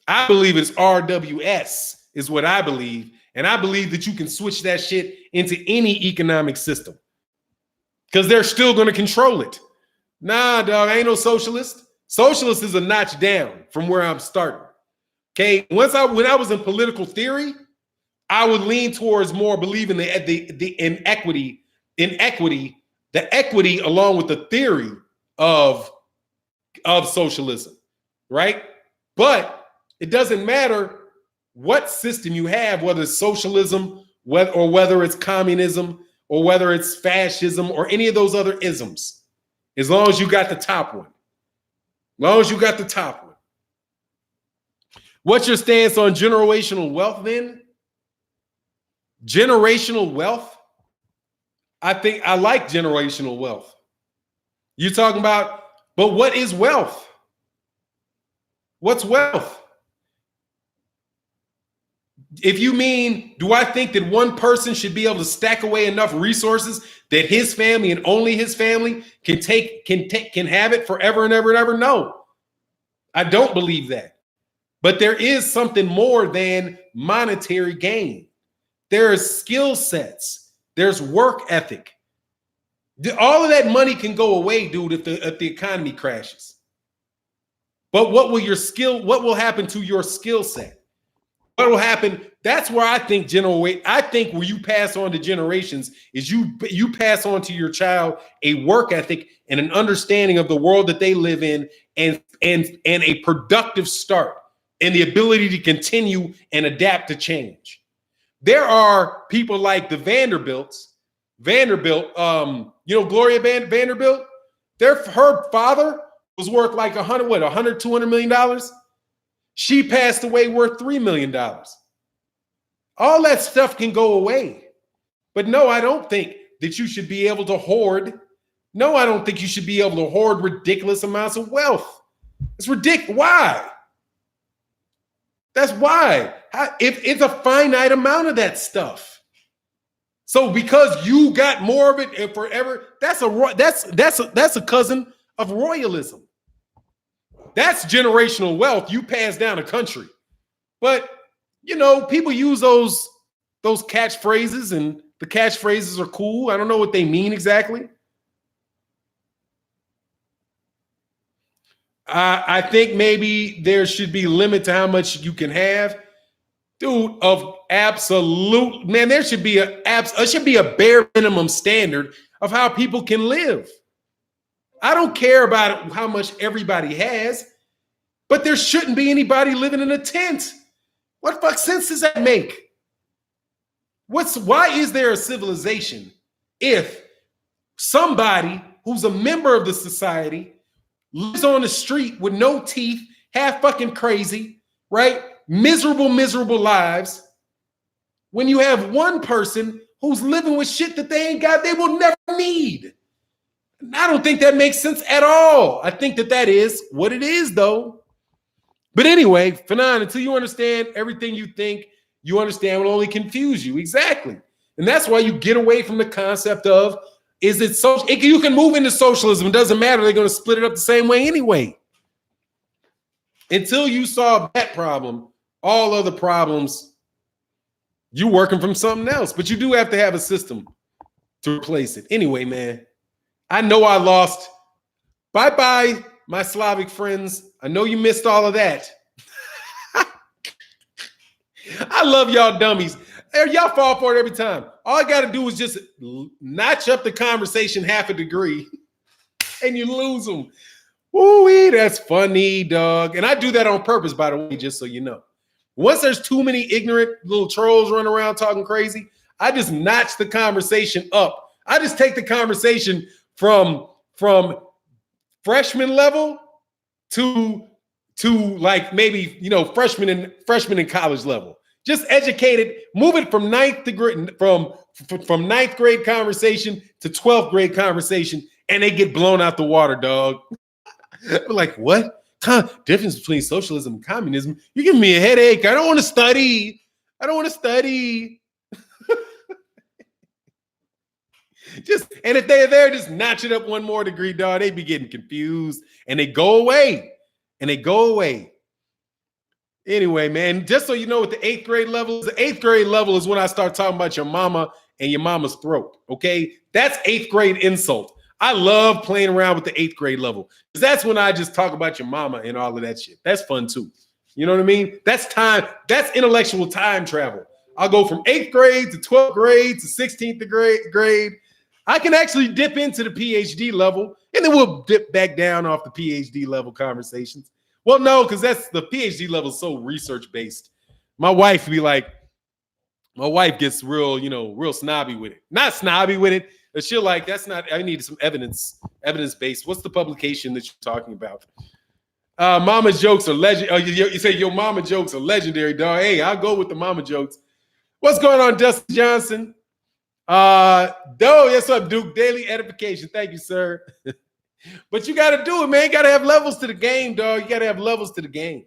I believe it's RWS is what I believe. And I believe that you can switch that shit into any economic system because they're still going to control it. Nah, dog, I ain't no socialist. Socialist is a notch down from where I'm starting. Okay, when I was in political theory, I would lean towards more believing in equity, the equity along with the theory of socialism, right? But it doesn't matter what system you have, whether it's socialism, whether it's communism, or whether it's fascism, or any of those other isms, as long as you got the top one. As long as you got the top one. What's your stance on generational wealth then? Generational wealth? I think I like generational wealth. You're talking about, but what is wealth? What's wealth? If you mean, do I think that one person should be able to stack away enough resources that his family and only his family can have it forever and ever and ever? No, I don't believe that. But there is something more than monetary gain. There are skill sets. There's work ethic. All of that money can go away, dude, if the economy crashes. But what will happen to your skill set? What will happen? That's where I think where you pass on to generations is you pass on to your child a work ethic and an understanding of the world that they live in, and a productive start and the ability to continue and adapt to change. There are people like the Vanderbilts. Gloria Vanderbilt. Her father was worth like $200 million. She passed away worth $3 million. All that stuff can go away. But no, I don't think that you should be able to hoard. No, I don't think you should be able to hoard ridiculous amounts of wealth. It's ridiculous. Why? That's why. If it's a finite amount of that stuff. So because you got more of it and forever, that's a cousin of royalism. That's generational wealth. You pass down a country. But, people use those catchphrases, and the catchphrases are cool. I don't know what they mean exactly. I think maybe there should be a limit to how much you can have. Dude, of absolute, man, there should be a bare minimum standard of how people can live. I don't care about how much everybody has, but there shouldn't be anybody living in a tent. What fuck sense does that make? Why is there a civilization if somebody who's a member of the society lives on the street with no teeth, half fucking crazy, right? Miserable lives, when you have one person who's living with shit that they will never need? I don't think that makes sense at all. I think that is what it is, though. But anyway, Fanon, until you understand everything you think you understand will only confuse you. Exactly. And that's why you get away from the concept of, is it social? You can move into socialism. It doesn't matter. They're going to split it up the same way anyway. Until you solve that problem, all other problems, you're working from something else. But you do have to have a system to replace it. Anyway, man, I know I lost. Bye-bye, my Slavic friends. I know you missed all of that. I love y'all dummies. Y'all fall for it every time. All I got to do is just notch up the conversation half a degree and you lose them. Ooh, that's funny, dog. And I do that on purpose, by the way, just so you know. Once there's too many ignorant little trolls running around talking crazy, I just notch the conversation up. I just take the conversation from freshman level to like maybe, freshman in college level. Just educated, move it from ninth grade conversation to 12th grade conversation, and they get blown out the water, dog. We're like, what? Difference between socialism and communism? You're giving me a headache. I don't want to study. And if they're there, just notch it up one more degree, dog. They be getting confused and they go away. Anyway, man, just so you know what the 8th grade level is when I start talking about your mama and your mama's throat. Okay. That's 8th grade insult. I love playing around with the 8th grade level because that's when I just talk about your mama and all of that shit. That's fun too. You know what I mean? That's intellectual time travel. I'll go from 8th grade to 12th grade to 16th grade. I can actually dip into the PhD level, and then we'll dip back down off the PhD level conversations. Well, no, because that's the PhD level is so research based. My wife gets real, real snobby with it. Not snobby with it, but she'll like, that's not, I need some evidence based. What's the publication that you're talking about? Mama jokes are legendary. You say your mama jokes are legendary, dog. Hey, I'll go with the mama jokes. What's going on, Dustin Johnson? Yes, up, Duke. Daily edification. Thank you, sir. But you got to do it, man. You got to have levels to the game, dog. You got to have levels to the game.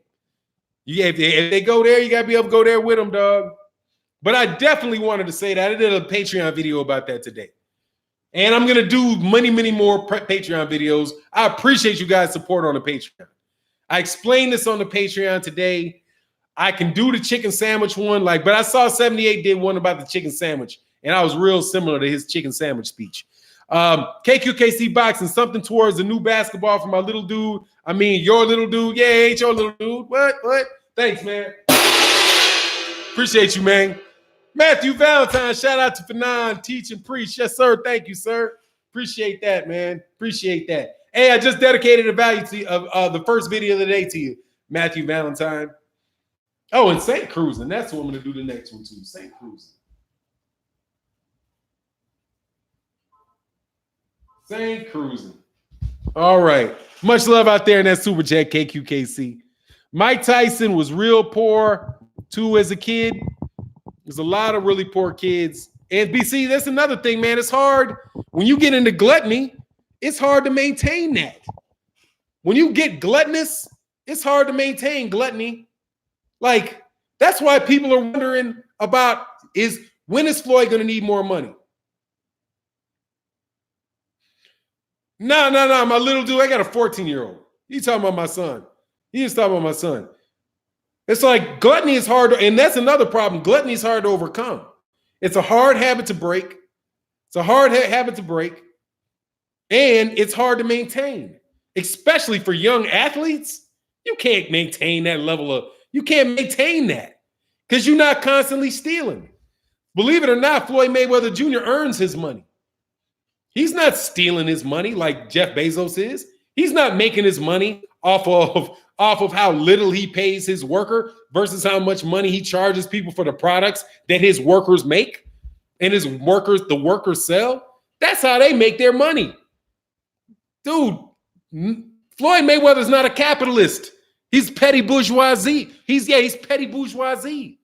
If they go there, you got to be able to go there with them, dog. But I definitely wanted to say that. I did a Patreon video about that today. And I'm going to do many, many more Patreon videos. I appreciate you guys' support on the Patreon. I explained this on the Patreon today. I can do the chicken sandwich one, but I saw 78 did one about the chicken sandwich, and I was real similar to his chicken sandwich speech. KQKC boxing, something towards the new basketball for my little dude. I mean, your little dude. Yeah, ain't your little dude. What? Thanks, man. Appreciate you, man. Matthew Valentine, shout out to Fanon, teach and preach. Yes, sir. Thank you, sir. Appreciate that, man. Appreciate that. Hey, I just dedicated a value to the first video of the day to you, Matthew Valentine. Oh, and St. Cruising. That's what I'm going to do the next one, too. St. Cruising. St. Cruising. All right. Much love out there in that super chat, KQKC. Mike Tyson was real poor, too, as a kid. There's a lot of really poor kids. And BC, that's another thing, man. It's hard. When you get into gluttony, it's hard to maintain that. When you get gluttonous, it's hard to maintain gluttony. That's why people are wondering about when is Floyd going to need more money? No, my little dude, I got a 14-year-old. He's talking about my son. He's talking about my son. It's like gluttony is hard, and that's another problem. Gluttony is hard to overcome. It's a hard habit to break. It's a hard habit to break, and it's hard to maintain, especially for young athletes. You can't maintain that level you can't maintain that because you're not constantly stealing. Believe it or not, Floyd Mayweather Jr. earns his money. He's not stealing his money like Jeff Bezos is. He's not making his money off of how little he pays his worker versus how much money he charges people for the products that his workers make and the workers sell. That's how they make their money. Dude, Floyd Mayweather's not a capitalist. He's petty bourgeoisie. He's petty bourgeoisie,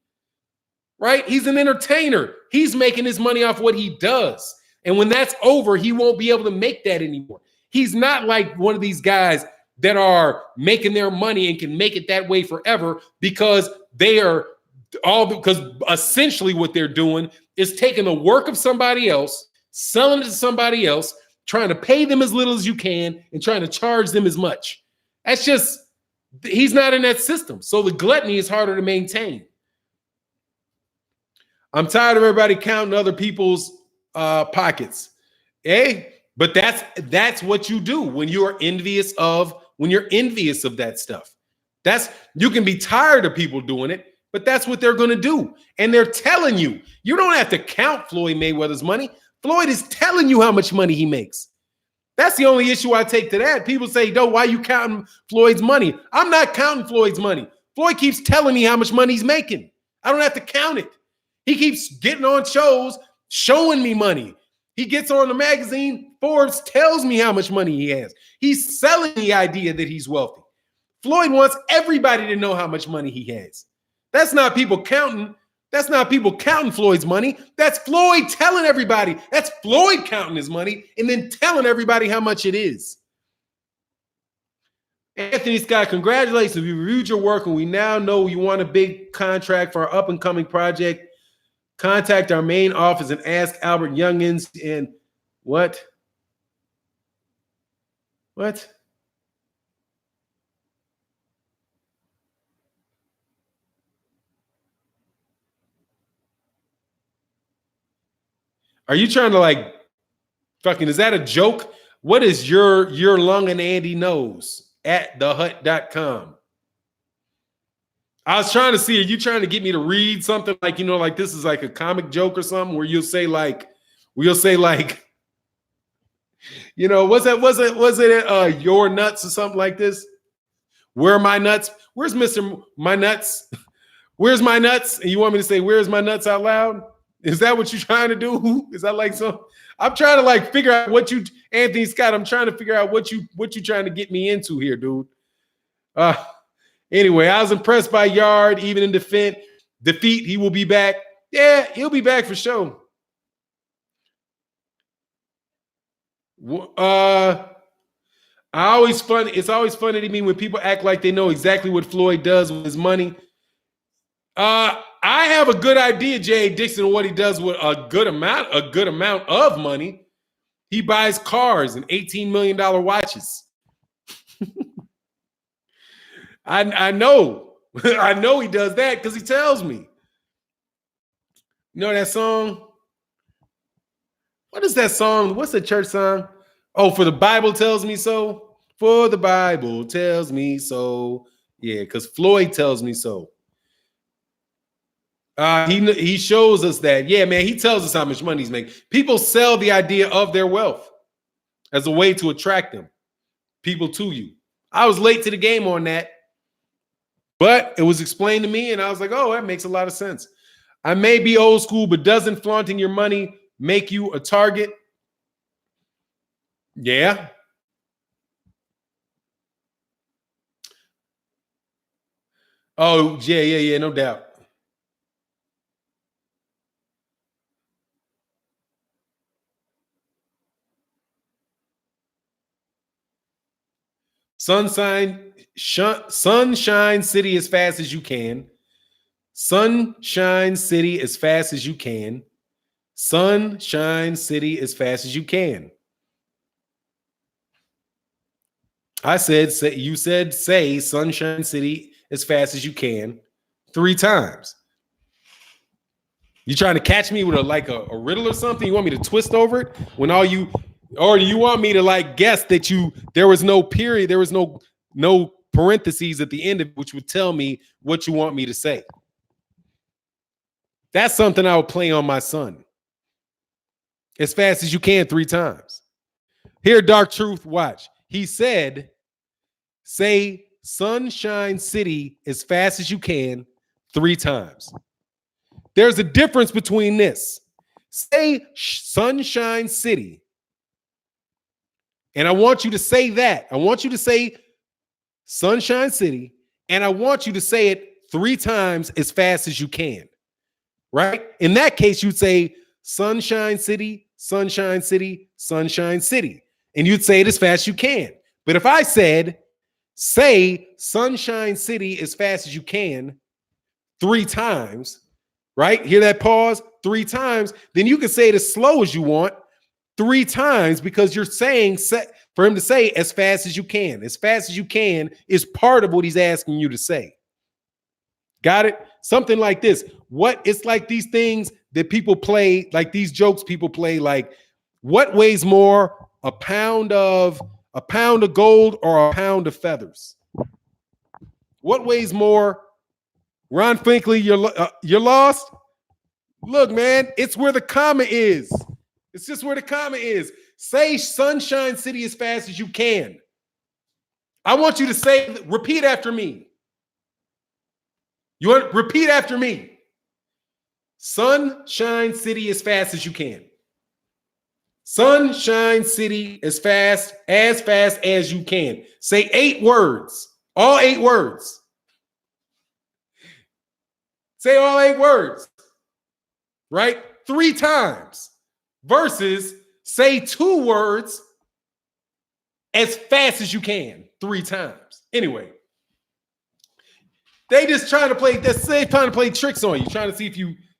right? He's an entertainer. He's making his money off what he does. And when that's over, he won't be able to make that anymore. He's not like one of these guys that are making their money and can make it that way forever because essentially what they're doing is taking the work of somebody else, selling it to somebody else, trying to pay them as little as you can and trying to charge them as much. He's not in that system. So the gluttony is harder to maintain. I'm tired of everybody counting other people's pockets. But that's what you do when you're envious of that stuff. You can be tired of people doing it, but that's what they're going to do. And they're telling you don't have to count Floyd Mayweather's money. Floyd is telling you how much money he makes. That's the only issue I take to that. People say, why are you counting Floyd's money? I'm not counting Floyd's money. Floyd keeps telling me how much money he's making. I don't have to count it. He keeps getting on shows, showing me money. He gets on the magazine. Forbes tells me how much money he has. He's selling the idea that he's wealthy. Floyd wants everybody to know how much money he has. That's not people counting. That's not people counting Floyd's money. That's Floyd telling everybody. That's Floyd counting his money and then telling everybody how much it is. Anthony Scott, congratulations. We reviewed your work and we now know you want a big contract for our up-and-coming project. Contact our main office and ask Albert Youngins and what? What? Are you trying to is that a joke? What is your Lung and Andy knows at thehut.com? I was trying to see, are you trying to get me to read something like this is like a comic joke or something where you'll say You know, was it your nuts or something like this? Where are my nuts? Where's Mr. My Nuts? Where's my nuts? And you want me to say, where's my nuts out loud? Is that what you're trying to do? Is that like some? I'm trying to like figure out what you, Anthony Scott, I'm trying to figure out what you trying to get me into here, dude. Anyway, I was impressed by Yarde, even in defeat. He will be back. Yeah, he'll be back for sure. It's always funny to me when people act like they know exactly what Floyd does with his money. I have a good idea, Jay Dixon, what he does with a good amount of money. He buys cars and $18 million watches. I know. I know he does that because he tells me. You know that song? What is that song? What's the church song? Oh, for the Bible tells me so. For the Bible tells me so. Yeah, because Floyd tells me so. He shows us that. Yeah, man, he tells us how much money he's making. People sell the idea of their wealth as a way to attract them, people to you. I was late to the game on that, but it was explained to me, and I was like, oh, that makes a lot of sense. I may be old school, but doesn't flaunting your money make you a target? Yeah. Oh, yeah, no doubt. Sunshine City as fast as you can. Sunshine City as fast as you can. Sunshine City as fast as you can. I said, say Sunshine City as fast as you can 3 times. You trying to catch me with a riddle or something? You want me to twist over it when or do you want me to like guess that there was no period, there was no parentheses at the end of it, which would tell me what you want me to say? That's something I would play on my son. As fast as you can 3 times. Here, Dark Truth, watch. He said, say Sunshine City as fast as you can 3 times. There's a difference between this. Say Sunshine City. And I want you to say that. I want you to say Sunshine City. And I want you to say it 3 times as fast as you can. Right? In that case, you'd say Sunshine City, Sunshine City, Sunshine City. And you'd say it as fast as you can. But if I said, say Sunshine City as fast as you can 3 times, right? Hear that pause? 3 times. Then you can say it as slow as you want 3 times because you're saying for him to say as fast as you can. As fast as you can is part of what he's asking you to say. Got it? Something like this. It's like these things that people play, like these jokes people play, like what weighs more, a pound of gold or a pound of feathers? What weighs more? Ron Finkley, you're lost? Look, man, it's where the comma is. It's just where the comma is. Say Sunshine City as fast as you can. I want you to repeat after me. You want to repeat after me. Sunshine City as fast as you can. Sunshine City as fast as you can. Say 8 words. All 8 words. Say all 8 words. Right? 3 times. Versus say 2 words as fast as you can 3 times. Anyway. They just trying to play. They're trying to play tricks on you, trying to see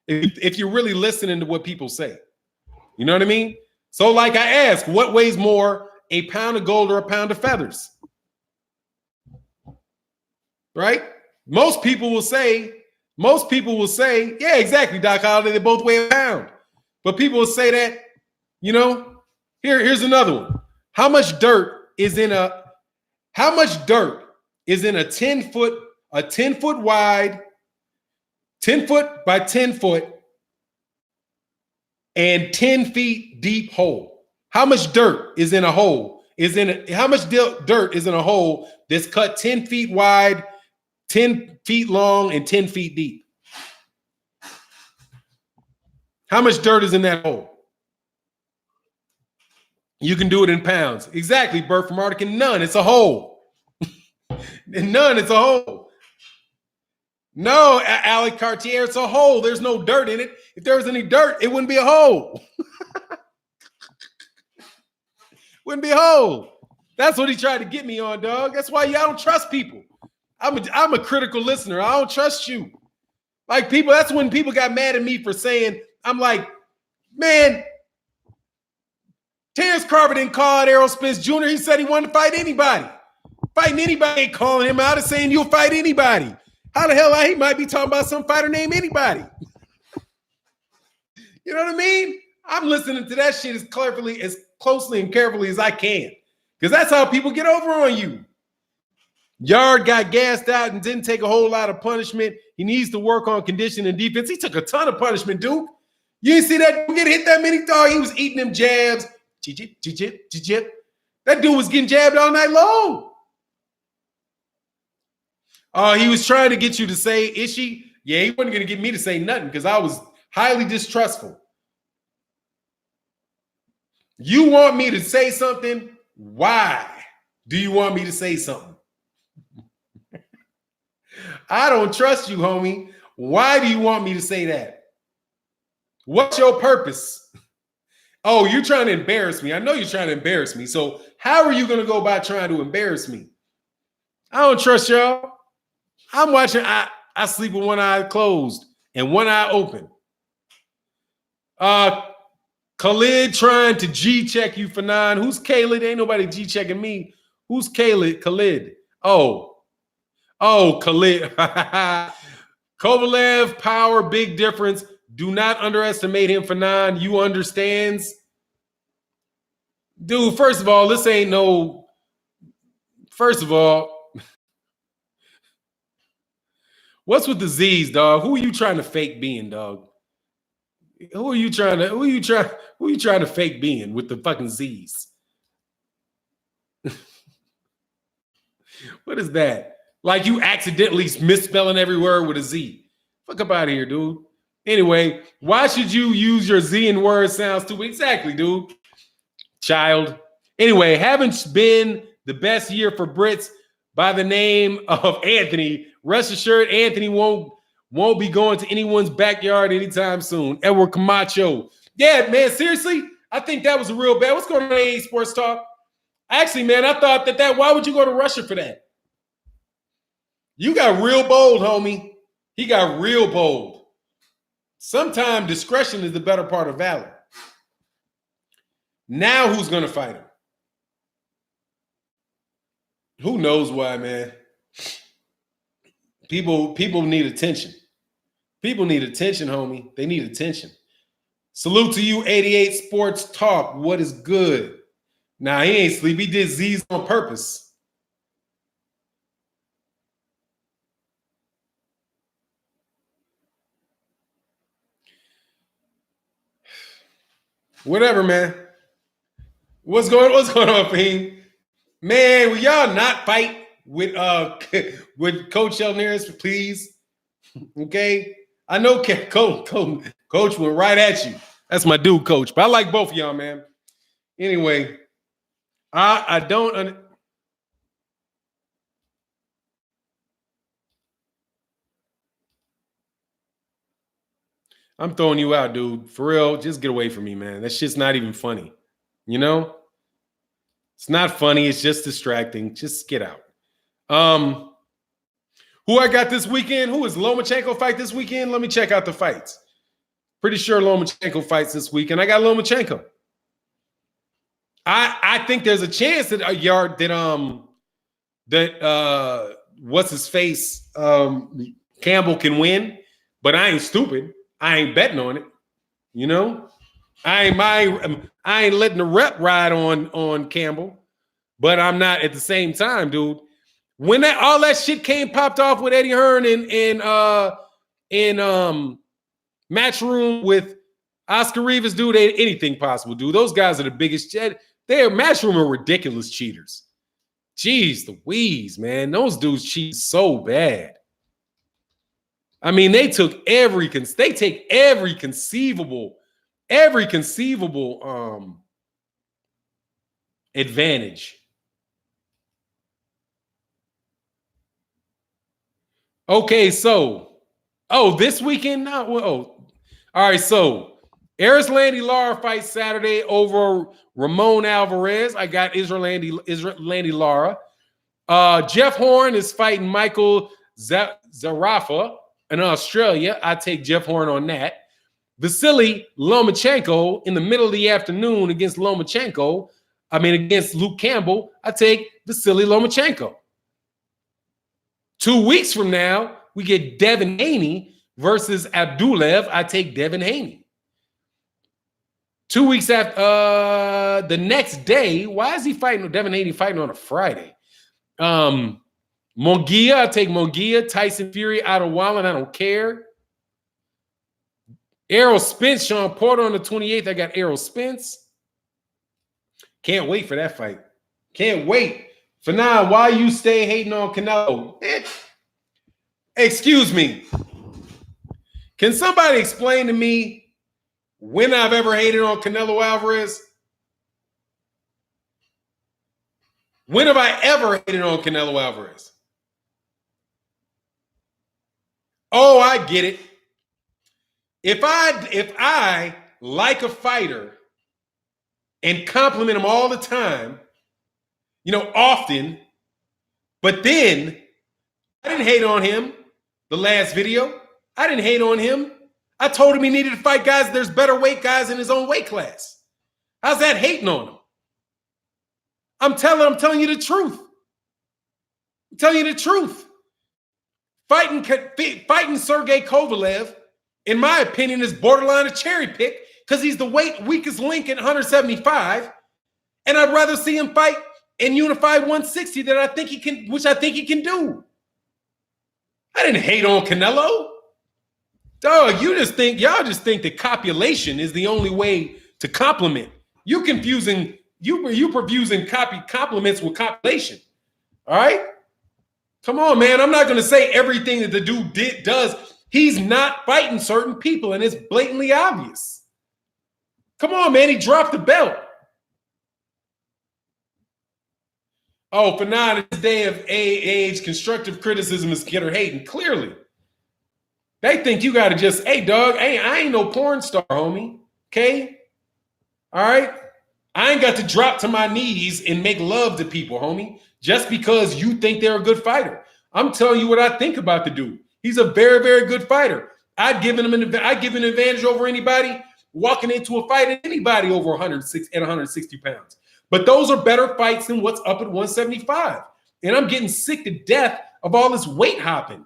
if you're really listening to what people say. You know what I mean? So, like I asked, what weighs more, a pound of gold or a pound of feathers? Right? Most people will say, yeah, exactly, Doc Holliday. They both weigh a pound. But people will say that, here's another one. How much dirt is in a 10-foot wide, 10 foot by 10 foot, and 10 feet deep hole? How much dirt is in a hole? How much dirt is in a hole that's cut 10 feet wide, 10 feet long, and 10 feet deep? How much dirt is in that hole? You can do it in pounds. Exactly, Bert from Artican. None. It's a hole. None. It's a hole. No, Alec Cartier, it's a hole. There's no dirt in it. If there was any dirt, it wouldn't be a hole. Wouldn't be a hole. That's what he tried to get me on, dog. That's why y'all don't trust people. I'm a critical listener. I don't trust you. Like people, that's when people got mad at me for saying, I'm like, man, Terrence Carver didn't call out Errol Spence Jr. He said he wanted to fight anybody. Fighting anybody ain't calling him out and saying you'll fight anybody. How the hell he might be talking about some fighter named anybody? You know what I mean? I'm listening to that shit as closely and carefully as I can. Because that's how people get over on you. Yarde got gassed out and didn't take a whole lot of punishment. He needs to work on condition and defense. He took a ton of punishment, Duke. You didn't see that dude get hit that many times? He was eating them jabs. Jip. That dude was getting jabbed all night long. He was trying to get you to say, is she? Yeah, he wasn't going to get me to say nothing because I was highly distrustful. You want me to say something? Why do you want me to say something? I don't trust you, homie. Why do you want me to say that? What's your purpose? Oh, you're trying to embarrass me. I know you're trying to embarrass me. So how are you going to go about trying to embarrass me? I don't trust y'all. I'm watching. I sleep with one eye closed and one eye open. Khalid trying to G-check you for 9. Who's Khalid? Ain't nobody G-checking me. Who's Khalid? Oh, Khalid. Kovalev, power, big difference. Do not underestimate him for 9. You understands? Dude, first of all, this ain't no... First of all, what's with the Z's, dog? Who are you trying to fake being, dog? Who are you trying to fake being with the fucking Z's? What is that? Like you accidentally misspelling every word with a Z. Fuck up out of here, dude. Anyway, why should you use your Z in words sounds stupid? Exactly, dude. Child. Anyway, haven't been the best year for Brits by the name of Anthony. Rest assured, Anthony won't be going to anyone's backyard anytime soon. Edward Camacho. Yeah, man, seriously? I think that was a real bad. What's going on in AA Sports Talk? Actually, man, I thought that why would you go to Russia for that? You got real bold, homie. He got real bold. Sometimes discretion is the better part of valor. Now who's going to fight him? Who knows why, man? People need attention. People need attention, homie. They need attention. Salute to you, 88 Sports Talk. What is good? Nah, he ain't sleep. He did Z's on purpose. Whatever, man. What's going on, Fahim? Man, will y'all not fight with Coach Elneris, please? Okay. I know Coach went right at you. That's my dude, Coach. But I like both of y'all, man. Anyway, I don't. I'm throwing you out, dude. For real, just get away from me, man. That shit's not even funny. You know? It's not funny. It's just distracting. Just get out. Who I got this weekend? Who is Lomacheko fight this weekend? Let me check out the fights. Pretty sure Lomacheko fights this weekend. I got Lomacheko. I think there's a chance that what's his face Campbell can win, but I ain't stupid. I ain't betting on it. You know, I ain't letting the rep ride on Campbell, but I'm not at the same time, dude. When all that shit popped off with Eddie Hearn in Matchroom with Oscar Rivas, dude, ain't anything possible, dude. Those guys are the biggest. Their Matchroom are ridiculous cheaters. Jeez Louise, man. Those dudes cheat so bad. I mean, they take every conceivable advantage. Okay, so this weekend now. All right. So Erislandy Lara fights Saturday over Ramon Alvarez. I got Erislandy Lara. Jeff Horn is fighting Michael Zarafa in Australia. I take Jeff Horn on that. Vasily Lomachenko in the middle of the afternoon against Luke Campbell. I take Vasily Lomachenko. 2 weeks from now, we get Devin Haney versus Abdulev. I take Devin Haney. 2 weeks after the next day, why is he fighting? Devin Haney fighting on a Friday. Mongia, I take Mongia. Tyson Fury out of Wallen, I don't care. Errol Spence, Sean Porter on the 28th. I got Errol Spence. Can't wait for that fight. Can't wait. For now, why you stay hating on Canelo? Excuse me. Can somebody explain to me when I've ever hated on Canelo Alvarez? When have I ever hated on Canelo Alvarez? Oh, I get it. If I like a fighter and compliment him all the time, often, but then I didn't hate on him the last video. I didn't hate on him. I told him he needed to fight guys. There's better weight guys in his own weight class. How's that hating on him? I'm telling you the truth. I'm telling you the truth. Fighting Sergey Kovalev, in my opinion, is borderline a cherry pick because he's the weakest link at 175, and I'd rather see him fight in unified 160 that which I think he can do. I didn't hate on Canelo. Dog, y'all just think that copulation is the only way to compliment. You confusing compliments with copulation. All right? Come on, man. I'm not going to say everything that the dude does. He's not fighting certain people, and it's blatantly obvious. Come on, man. He dropped the belt. Oh, for now, in this day of age, constructive criticism is kid or hating. Clearly. They think you got to just, hey, dog, I ain't no porn star, homie. Okay? All right? I ain't got to drop to my knees and make love to people, homie, just because you think they're a good fighter. I'm telling you what I think about the dude. He's a very, very good fighter. I'd give an advantage over anybody walking into a fight at anybody over 160 pounds. But those are better fights than what's up at 175. And I'm getting sick to death of all this weight hopping.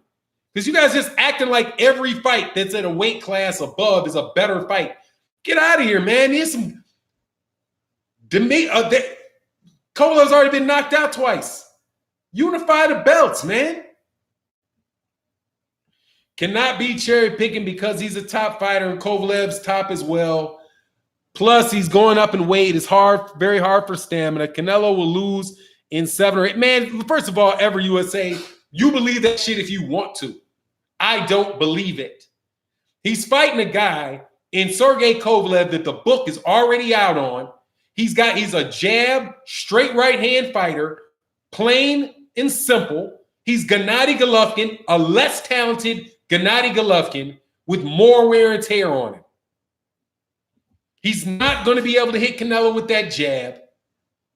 Because you guys just acting like every fight that's at a weight class above is a better fight. Get out of here, man. Here's some... Kovalev's already been knocked out twice. Unify the belts, man. Cannot be cherry picking because he's a top fighter and Kovalev's top as well. Plus, he's going up in weight. It's very hard for stamina. Canelo will lose in 7 or 8. Man, first of all, Ever USA, you believe that shit if you want to. I don't believe it. He's fighting a guy in Sergey Kovalev that the book is already out on. He's a jab, straight right hand fighter, plain and simple. He's Gennady Golovkin, a less talented Gennady Golovkin with more wear and tear on him. He's not going to be able to hit Canelo with that jab.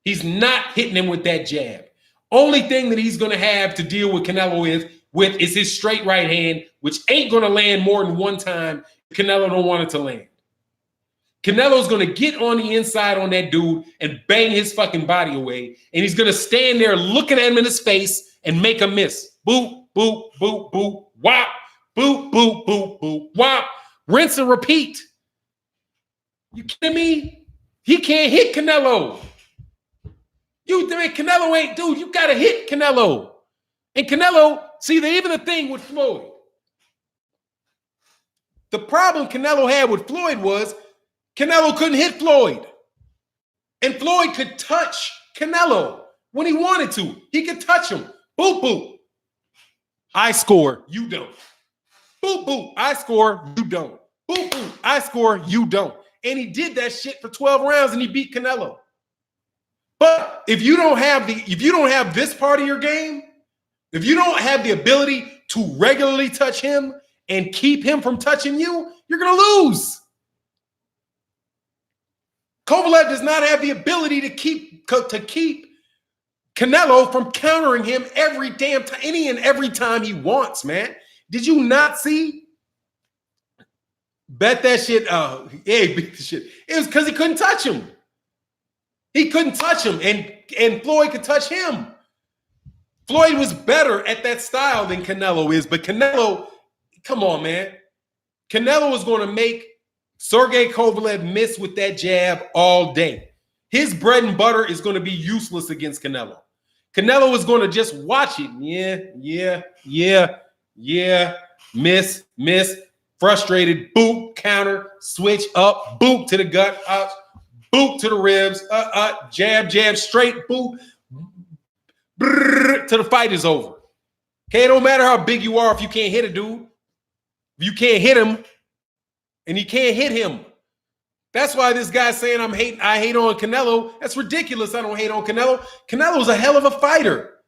He's not hitting him with that jab. Only thing that he's going to have to deal with Canelo with is his straight right hand, which ain't going to land more than one time if Canelo don't want it to land. Canelo's going to get on the inside on that dude and bang his fucking body away. And he's going to stand there looking at him in his face and make a miss. Boop, boop, boop, boop, whop. Boop, boop, boop, boop, whop. Rinse and repeat. You kidding me? He can't hit Canelo. Canelo ain't, dude, you got to hit Canelo. And Canelo, see, even the thing with Floyd. The problem Canelo had with Floyd was Canelo couldn't hit Floyd. And Floyd could touch Canelo when he wanted to. He could touch him. Boop, boop. I score, you don't. Boop, boop. I score, you don't. Boop, boop. I score, you don't. And he did that shit for 12 rounds and he beat Canelo. But if you don't have this part of your game, if you don't have the ability to regularly touch him and keep him from touching you, you're going to lose. Kovalev does not have the ability to keep Canelo from countering him every damn time, any and every time he wants, man. Did you not see? Bet that shit. Oh, yeah, he beat the shit. It was because he couldn't touch him. He couldn't touch him, and Floyd could touch him. Floyd was better at that style than Canelo is, but Canelo, come on, man. Canelo is going to make Sergey Kovalev miss with that jab all day. His bread and butter is going to be useless against Canelo. Canelo is going to just watch it. Yeah. Miss. Frustrated. Boop. Counter. Switch up. Boop to the gut. Up. Boop to the ribs. Jab. Straight. Boop. Brrr, till the fight is over. Okay, it don't matter how big you are if you can't hit a dude. If you can't hit him, and you can't hit him. That's why this guy's saying I hate on Canelo. That's ridiculous. I don't hate on Canelo. Canelo's a hell of a fighter.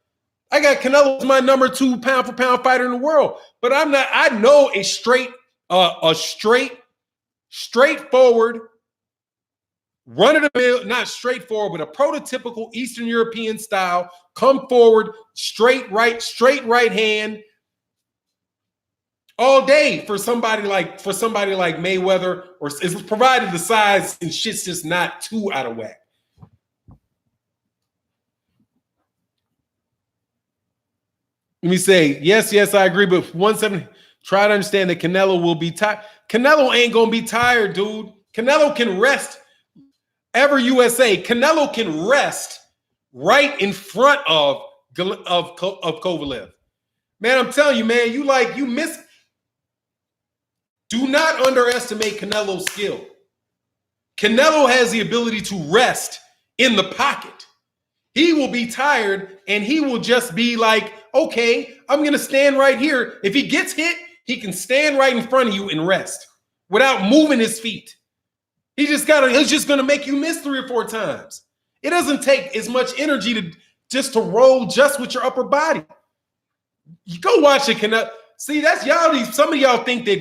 I got Canelo as my number 2 pound for pound fighter in the world. But I'm not, I know a straightforward, run-of-the-mill, not straightforward, but a prototypical Eastern European style, come forward, straight right hand, all day for somebody like Mayweather, or is provided the size and shit's just not too out of whack. Let me say, yes, I agree, but 170, try to understand that Canelo will be tired. Canelo ain't gonna be tired, dude. Canelo can rest. Ever USA, Canelo can rest right in front of Kovalev. Man, I'm telling you, man, you miss. Do not underestimate Canelo's skill. Canelo has the ability to rest in the pocket. He will be tired and he will just be like, okay, I'm going to stand right here. If he gets hit, he can stand right in front of you and rest without moving his feet. He's just going to make you miss 3 or 4 times. It doesn't take as much energy to roll just with your upper body. You go watch it, Canelo. See, that's y'all. Some of y'all think that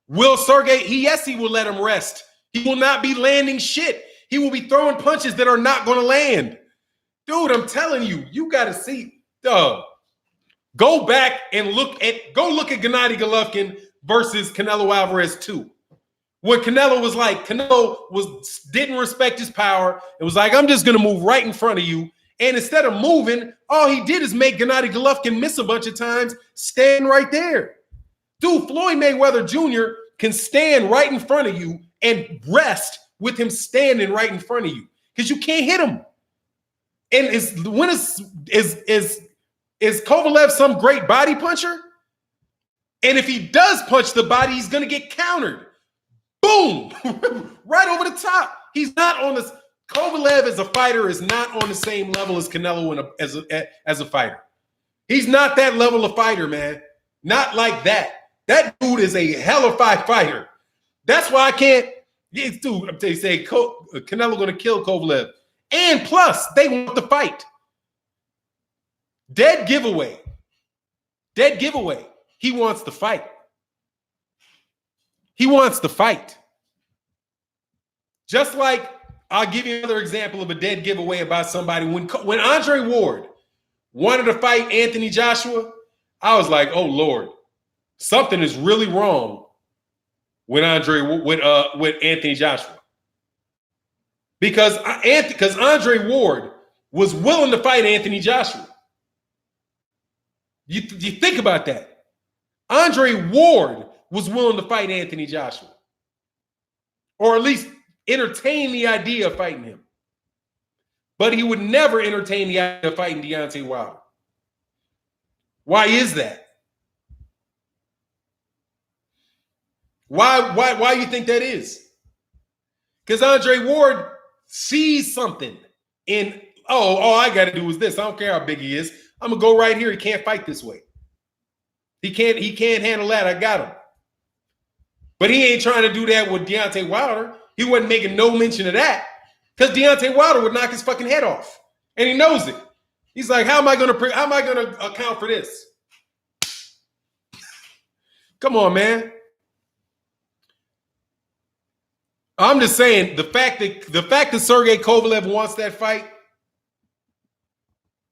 will Sergey, he will let him rest. He will not be landing shit. He will be throwing punches that are not going to land. Dude, I'm telling you, you got to see. Go back and look at Gennady Golovkin versus Canelo Alvarez 2. What Canelo was like, didn't respect his power. It was like, I'm just going to move right in front of you. And instead of moving, all he did is make Gennady Golovkin miss a bunch of times, stand right there. Dude, Floyd Mayweather Jr. can stand right in front of you and rest with him standing right in front of you because you can't hit him. And is Kovalev some great body puncher? And if he does punch the body, he's going to get countered. Boom! Right over the top. He's not on this. Kovalev as a fighter is not on the same level as Canelo as a fighter. He's not that level of fighter, man. Not like that. That dude is a hell of a fighter. That's why I can't. Dude, they say Canelo going to kill Kovalev. And plus, they want the fight. Dead giveaway. He wants the fight. He wants the fight. Just like, I'll give you another example of a dead giveaway about somebody. When Andre Ward wanted to fight Anthony Joshua, I was like, oh, Lord, something is really wrong with Anthony Joshua. Because Andre Ward was willing to fight Anthony Joshua. You think about that. Andre Ward was willing to fight Anthony Joshua. Or at least entertain the idea of fighting him. But he would never entertain the idea of fighting Deontay Wilder. Why is that? Why do you think that is? Because Andre Ward sees something in, all I got to do is this. I don't care how big he is. I'm going to go right here. He can't fight this way. He can't handle that. I got him. But he ain't trying to do that with Deontay Wilder. He wasn't making no mention of that because Deontay Wilder would knock his fucking head off. And he knows it. He's like, how am I going to account for this? Come on, man. I'm just saying the fact that Sergey Kovalev wants that fight,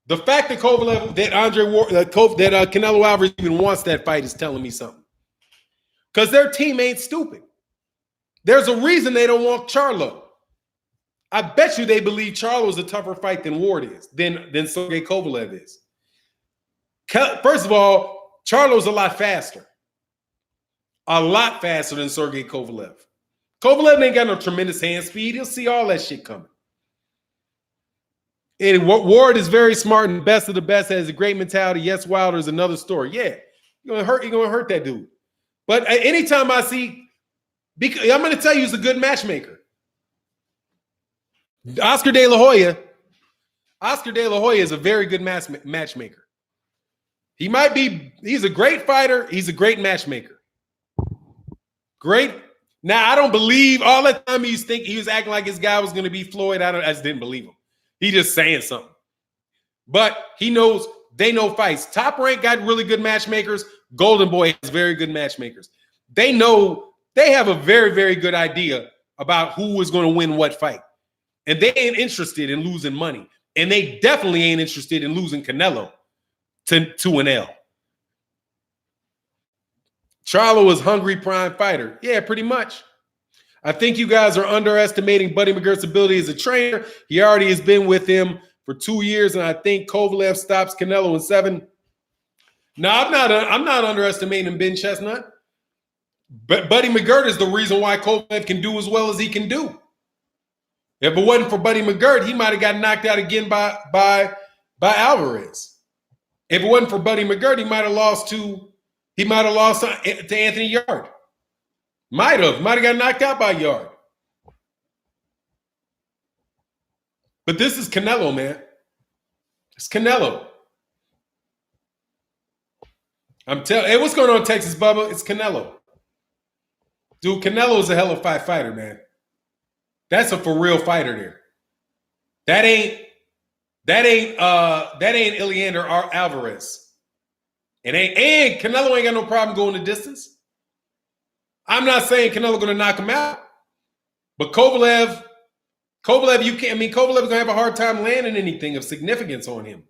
the fact that Canelo Alvarez even wants that fight is telling me something. Because their team ain't stupid. There's a reason they don't want Charlo. I bet you they believe Charlo is a tougher fight than Ward is, than Sergey Kovalev is. First of all, Charlo's a lot faster. A lot faster than Sergey Kovalev. Kovalev ain't got no tremendous hand speed. He'll see all that shit coming. And Ward is very smart and best of the best, has a great mentality. Yes, Wilder is another story. Yeah, you're gonna hurt that dude. But anytime I see, I'm gonna tell you, he's a good matchmaker. Oscar De La Hoya is a very good matchmaker. He's a great fighter. He's a great matchmaker. Great. Now, I don't believe all that time he was acting like his guy was going to be Floyd. I just didn't believe him. He just saying something. But he knows, they know fights. Top Rank got really good matchmakers. Golden Boy has very good matchmakers. They know, they have a very, very good idea about who is going to win what fight. And they ain't interested in losing money. And they definitely ain't interested in losing Canelo to an L. Charlo is hungry prime fighter. Yeah, pretty much. I think you guys are underestimating Buddy McGirt's ability as a trainer. He already has been with him for 2 years, and I think Kovalev stops Canelo in 7. No, I'm not underestimating Ben Chestnut. But Buddy McGirt is the reason why Kovalev can do as well as he can do. If it wasn't for Buddy McGirt, he might have got knocked out again by Alvarez. If it wasn't for Buddy McGirt, he might have lost to Anthony Yarde. Might have got knocked out by Yarde. But this is Canelo, man. It's Canelo. I'm telling you, what's going on, Texas Bubba? It's Canelo. Dude, Canelo is a hell of a fighter, man. That's a for real fighter there. That ain't Ileander Alvarez. And Canelo ain't got no problem going the distance. I'm not saying Canelo gonna knock him out, but Kovalev, Kovalev gonna have a hard time landing anything of significance on him.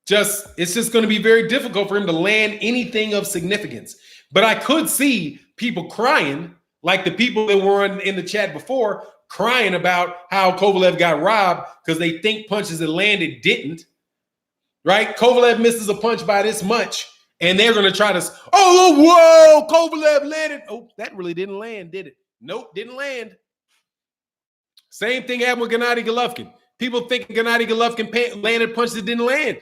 It's just gonna be very difficult for him to land anything of significance. But I could see people crying, like the people that were in the chat before, crying about how Kovalev got robbed because they think punches that landed didn't. Right? Kovalev misses a punch by this much, and they're going to try to, whoa, Kovalev landed. Oh, that really didn't land, did it? Nope, didn't land. Same thing happened with Gennady Golovkin. People think Gennady Golovkin landed punches that didn't land.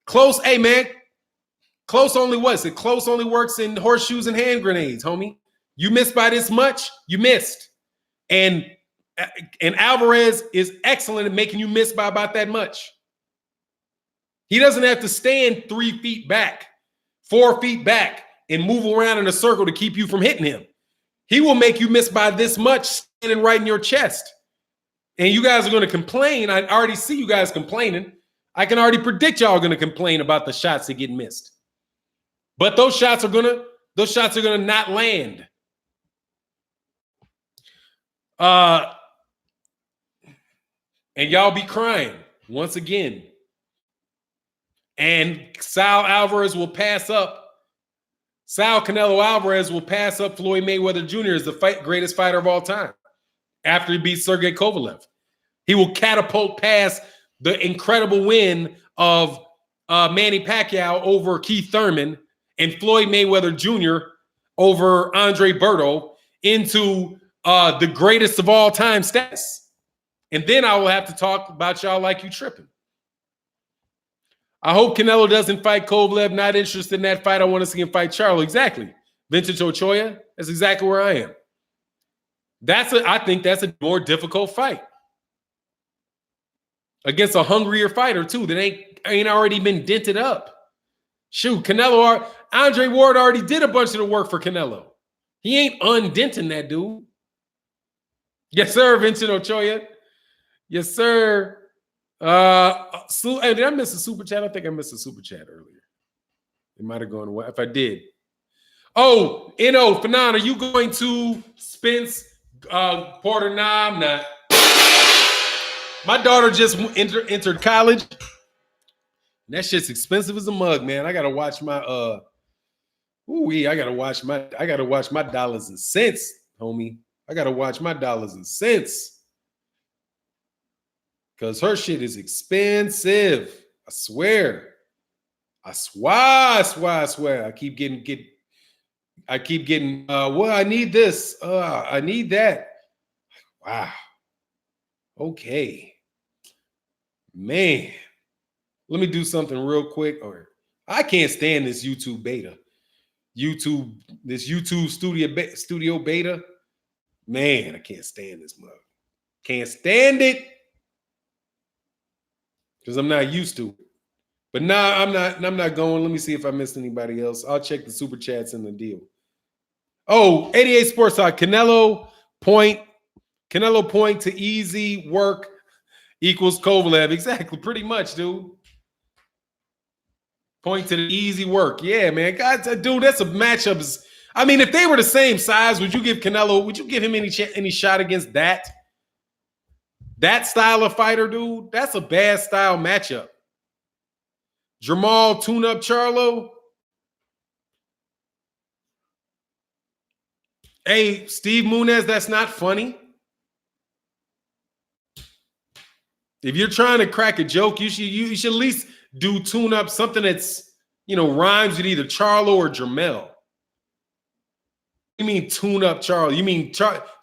Close, hey, man. Close only works in horseshoes and hand grenades, homie. You missed by this much, you missed. And Alvarez is excellent at making you miss by about that much. He doesn't have to stand 3 feet back, 4 feet back, and move around in a circle to keep you from hitting him. He will make you miss by this much, standing right in your chest. And you guys are going to complain. I already see you guys complaining. I can already predict y'all are going to complain about the shots that get missed. But those shots are gonna not land. And y'all be crying once again. And Sal Canelo Alvarez will pass up Floyd Mayweather Jr. as the greatest fighter of all time after he beats Sergey Kovalev. He will catapult past the incredible win of Manny Pacquiao over Keith Thurman and Floyd Mayweather Jr. over Andre Berto into the greatest of all time status. And then I will have to talk about y'all like you tripping. I hope Canelo doesn't fight Kovalev. Not interested in that fight. I want to see him fight Charlo. Exactly. Vintage Ochoa. That's exactly where I am. I think that's a more difficult fight against a hungrier fighter too that ain't already been dented up. Shoot, Andre Ward already did a bunch of the work for Canelo. He ain't undenting that dude. Yes, sir, Vincent Ochoa. Yes, sir. Did I miss a super chat? I think I missed a super chat earlier. It might have gone away. If I did. Oh, Fanon, are you going to Spence Porter? Nah, I'm not. My daughter just entered college. That shit's expensive as a mug, man. I gotta watch my I gotta watch my dollars and cents, homie. I gotta watch my dollars and cents. Cause her shit is expensive. I swear. I swear. I keep getting well, I need this. I need that. Wow. Okay. Man. Let me do something real quick. Or I can't stand this YouTube beta. This YouTube studio beta. Man, I can't stand this mug. Can't stand it. Because I'm not used to it. But nah, I'm not going. Let me see if I missed anybody else. I'll check the super chats in the deal. Oh, 88 Sports Talk. Canelo point to easy work equals Kovalev. Exactly, pretty much, dude. Point to the easy work. Yeah, man. God, dude, that's a matchup. I mean, if they were the same size, would you give him any shot against that style of fighter, dude? That's a bad style matchup. Jamal tune-up Charlo. Hey, Steve Munez, that's not funny. If you're trying to crack a joke, you should at least do tune-up something that's, rhymes with either Charlo or Jermel. You mean tune-up Charlo? You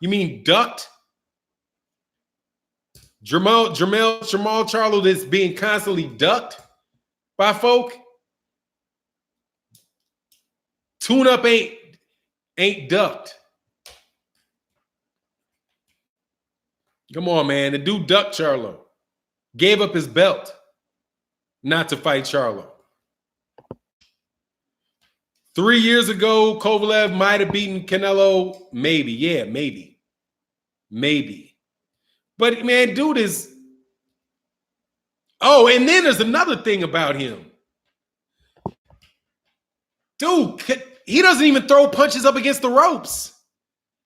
mean ducked? Jamal Charlo that's being constantly ducked by folk? Tune-up ain't ducked. Come on, man. The dude ducked Charlo. Gave up his belt not to fight Charlo. 3 years ago, Kovalev might have beaten Canelo. Maybe. Yeah, maybe. But, man, dude is... Oh, and then there's another thing about him. Dude, he doesn't even throw punches up against the ropes.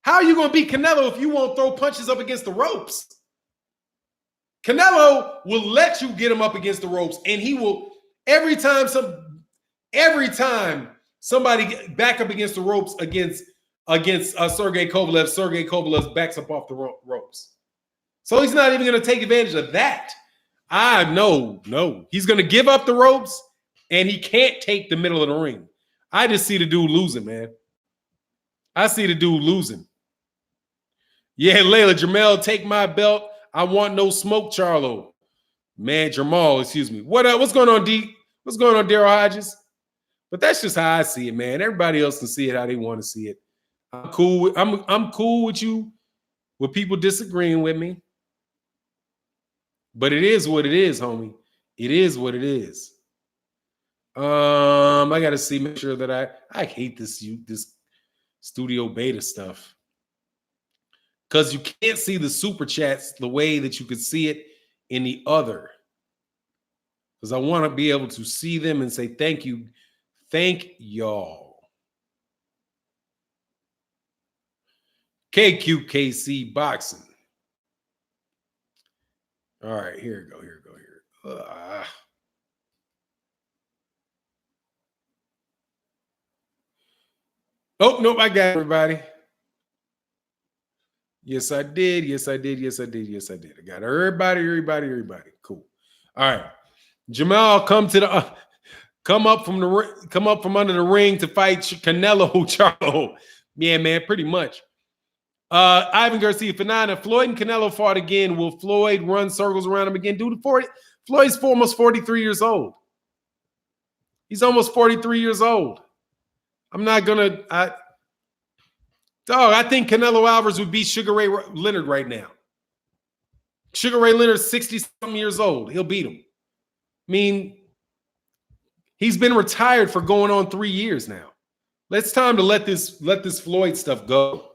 How are you going to beat Canelo if you won't throw punches up against the ropes? Canelo will let you get him up against the ropes, and he will every time somebody back up against the ropes against Sergey Kovalev backs up off the ropes. So he's not even going to take advantage of that. No. He's going to give up the ropes, and he can't take the middle of the ring. I just see the dude losing, man. I see the dude losing. Yeah, Layla, Jamel, take my belt. I want no smoke, Charlo. Man, Jamal, excuse me. What's going on, D? What's going on, Daryl Hodges? But that's just how I see it, man. Everybody else can see it how they want to see it. I'm cool with you, with people disagreeing with me. But it is what it is, homie. It is what it is. I gotta make sure that I hate this studio beta stuff. Because you can't see the super chats the way that you could see it in the other. Because I want to be able to see them and say thank you. Thank y'all. KQKC Boxing. All right, here we go. Oh, nope, I got everybody. Yes, I did. I got everybody. Cool. All right. Jamal, come up from under the ring to fight Canelo Charlo. Yeah, man, pretty much. Ivan Garcia, Fernanda, Floyd and Canelo fought again. Will Floyd run circles around him again? Dude, Floyd's almost 43 years old. He's almost 43 years old. I'm not gonna. Dog, I think Canelo Alvarez would beat Sugar Ray Leonard right now. Sugar Ray Leonard's 60-something years old. He'll beat him. I mean, he's been retired for going on 3 years now. It's time to let this Floyd stuff go.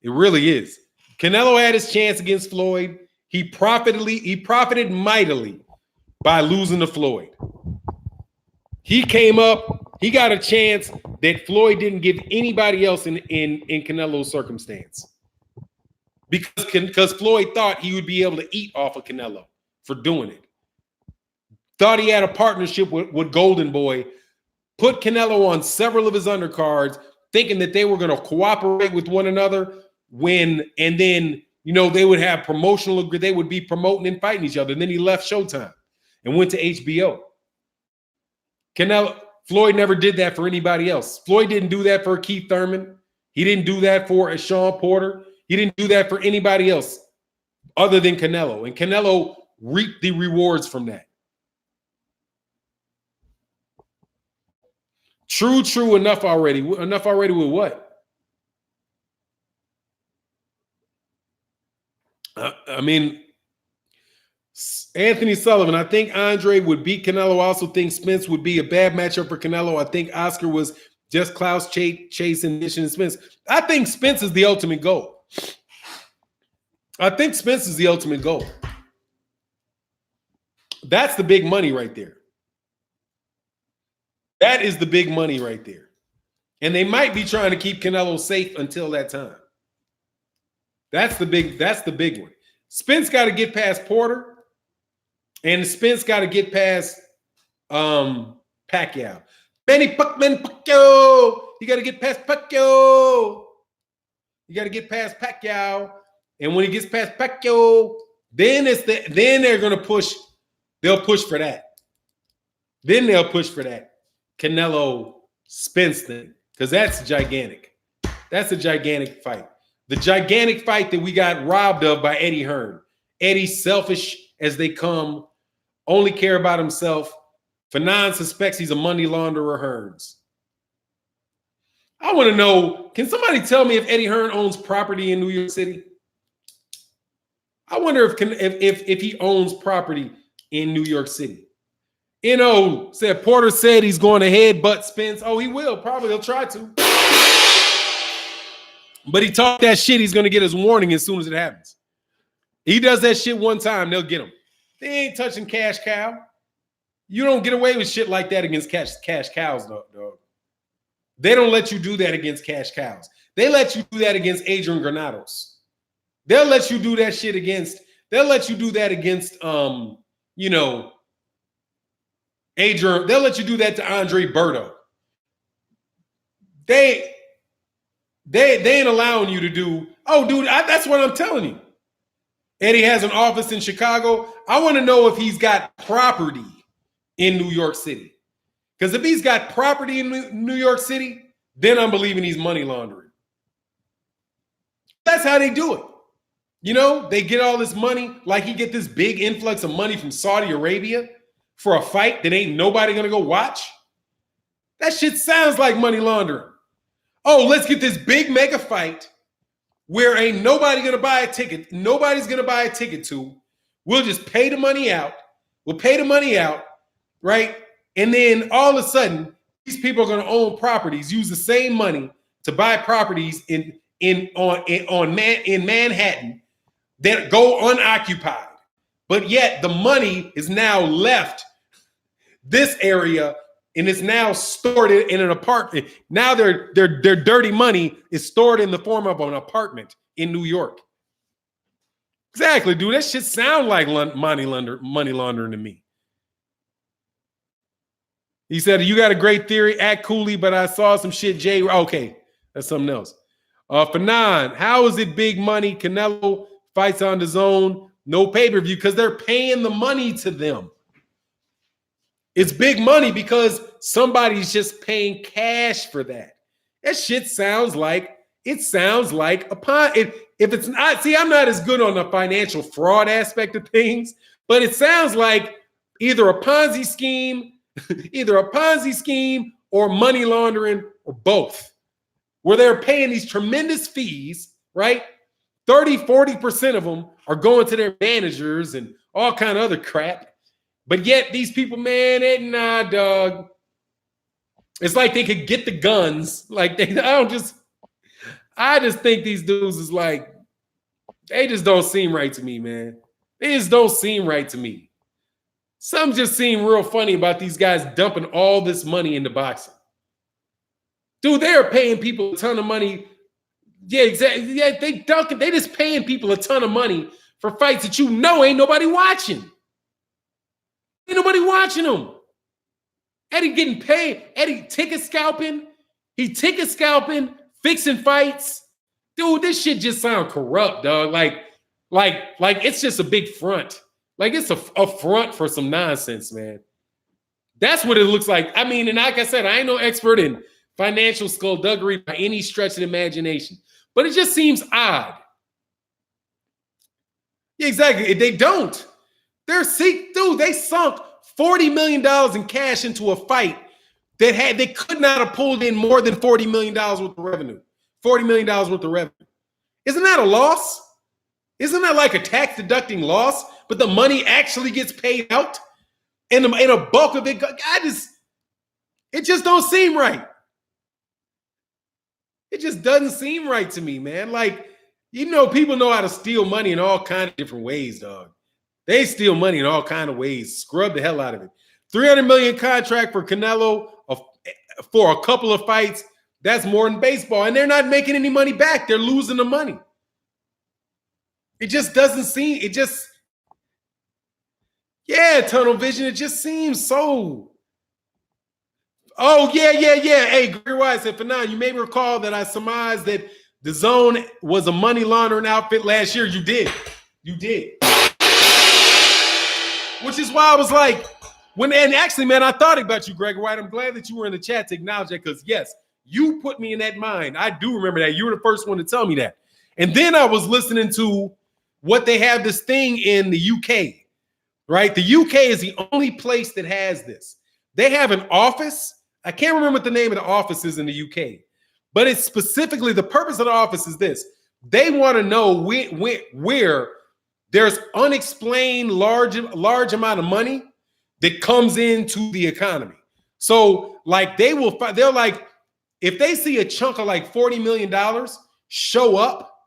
It really is. Canelo had his chance against Floyd. He profited mightily by losing to Floyd. He came up, he got a chance that Floyd didn't give anybody else in Canelo's circumstance. Because Floyd thought he would be able to eat off of Canelo for doing it. Thought he had a partnership with Golden Boy, put Canelo on several of his undercards, thinking that they were going to cooperate with one another and then, you know, they would have they would be promoting and fighting each other. And then he left Showtime and went to HBO. Floyd never did that for anybody else. Floyd didn't do that for Keith Thurman. He didn't do that for Sean Porter. He didn't do that for anybody else other than Canelo. And Canelo reaped the rewards from that. True, enough already. Enough already with what? I mean, Anthony Sullivan, I think Andre would beat Canelo. I also think Spence would be a bad matchup for Canelo. I think Oscar was just Klaus chasing Mission and Spence. I think Spence is the ultimate goal. That's the big money right there. That is the big money right there. And they might be trying to keep Canelo safe until that time. That's the big one. Spence got to get past Porter, and Spence got to get past Pacquiao. Manny Pacquiao. You got to get past Pacquiao. And when he gets past Pacquiao, then they're going to push. They'll push for that. Then they'll push for that Canelo Spence thing, because that's gigantic. That's a gigantic fight. The gigantic fight that we got robbed of by Eddie Hearn. Eddie, selfish as they come, only care about himself. Fanon suspects he's a money launderer, Hearns. I want to know, can somebody tell me if Eddie Hearn owns property in New York City? I wonder if he owns property in New York City. You know, Porter said he's going to headbutt Spence. Oh, he will. Probably he'll try to. But he talked that shit. He's going to get his warning as soon as it happens. He does that shit one time, they'll get him. They ain't touching Cash Cow. You don't get away with shit like that against cash cows, dog. They don't let you do that against cash cows. They let you do that against Adrian Granados. They'll let you do that shit against, you know, Adrian. They'll let you do that to Andre Berto. They ain't allowing you to do, oh, dude, that's what I'm telling you. Eddie has an office in Chicago. I want to know if he's got property in New York City. Because if he's got property in New York City, then I'm believing he's money laundering. That's how they do it. You know, they get all this money, like he get this big influx of money from Saudi Arabia for a fight that ain't nobody going to go watch. That shit sounds like money laundering. Oh, let's get this big mega fight where ain't nobody going to buy a ticket. Nobody's going to buy a ticket to. We'll just pay the money out. We'll pay the money out, right? And then all of a sudden, these people are going to own properties, use the same money to buy properties in Manhattan that go unoccupied. But yet the money is now left this area and it's now stored in an apartment. Now their dirty money is stored in the form of an apartment in New York. Exactly, dude. That shit sound like money laundering to me. He said, you got a great theory, act coolly, but I saw some shit, Jay. Okay, that's something else. Fanon, how is it big money? Canelo fights on the zone, no pay-per-view, because they're paying the money to them. It's big money because somebody's just paying cash for that. That shit sounds like a pun. If it's not, see, I'm not as good on the financial fraud aspect of things, but it sounds like either a Ponzi scheme or money laundering or both. where they're paying these tremendous fees, right? 30-40% of them are going to their managers and all kind of other crap. But yet these people, man, nah, dog. It's like they could get the guns. Like I just think these dudes is like, they just don't seem right to me, man. They just don't seem right to me. Some just seem real funny about these guys dumping all this money into boxing. Dude, they are paying people a ton of money. Yeah, exactly. Yeah, they just paying people a ton of money for fights that you know ain't nobody watching. Ain't nobody watching them. Eddie getting paid. Eddie ticket scalping. He ticket scalping, fixing fights. Dude, this shit just sound corrupt, dog. Like it's just a big front. Like it's a front for some nonsense, man. That's what it looks like. I mean, and like I said, I ain't no expert in financial skullduggery by any stretch of the imagination, but it just seems odd. Yeah, exactly. They don't. They sunk $40 million in cash into a fight that they could not have pulled in more than $40 million worth of revenue. $40 million worth of revenue. Isn't that a loss? Isn't that like a tax deducting loss? But the money actually gets paid out, and a bulk of it, it just don't seem right. It just doesn't seem right to me, man. Like, people know how to steal money in all kinds of different ways, dog. They steal money in all kinds of ways. Scrub the hell out of it. $300 million contract for Canelo for a couple of fights. That's more than baseball. And they're not making any money back. They're losing the money. It just doesn't seem, tunnel vision. It just seems so. Oh, yeah. Hey, Gregory White said, Fanon, you may recall that I surmised that the Zone was a money laundering outfit last year. You did. Which is why I was like, and actually, man, I thought about you, Gregory White. I'm glad that you were in the chat to acknowledge that, because yes, you put me in that mind. I do remember that. You were the first one to tell me that. And then I was listening to what they have this thing in the UK, right? The UK is the only place that has this. They have an office. I can't remember what the name of the office is in the UK, but it's specifically, the purpose of the office is this. They want to know where there's unexplained large amount of money that comes into the economy. So like they're like, if they see a chunk of like $40 million show up,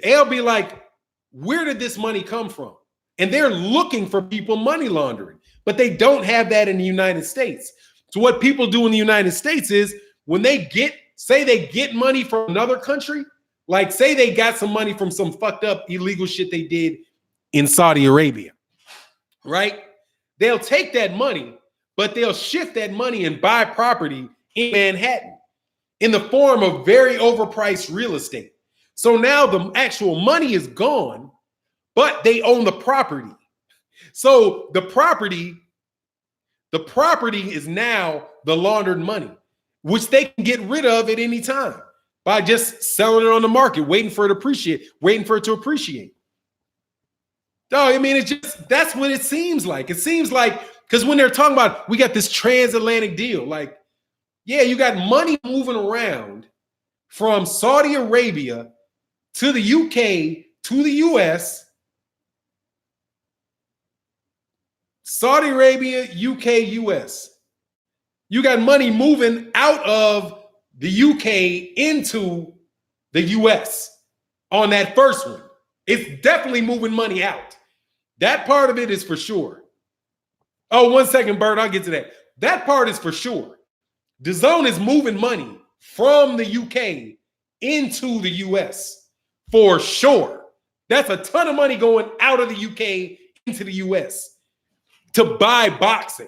they'll be like, where did this money come from? And they're looking for people money laundering, but they don't have that in the United States. So what people do in the United States is when they get money from another country, like say they got some money from some fucked up illegal shit they did in Saudi Arabia, right? They'll take that money, but they'll shift that money and buy property in Manhattan in the form of very overpriced real estate. So now the actual money is gone, but they own the property. So the property is now the laundered money, which they can get rid of at any time by just selling it on the market, waiting for it to appreciate. Dog, I mean, that's what it seems like. It seems like, because when they're talking about, we got this transatlantic deal, like, yeah, you got money moving around from Saudi Arabia to the UK to the US. Saudi Arabia, UK, US. You got money moving out of the UK into the US on that first one. It's definitely moving money out. That part of it is for sure. Oh, 1 second, Bert, I'll get to that. That part is for sure. The Zone is moving money from the UK into the US for sure. That's a ton of money going out of the UK into the US to buy boxing.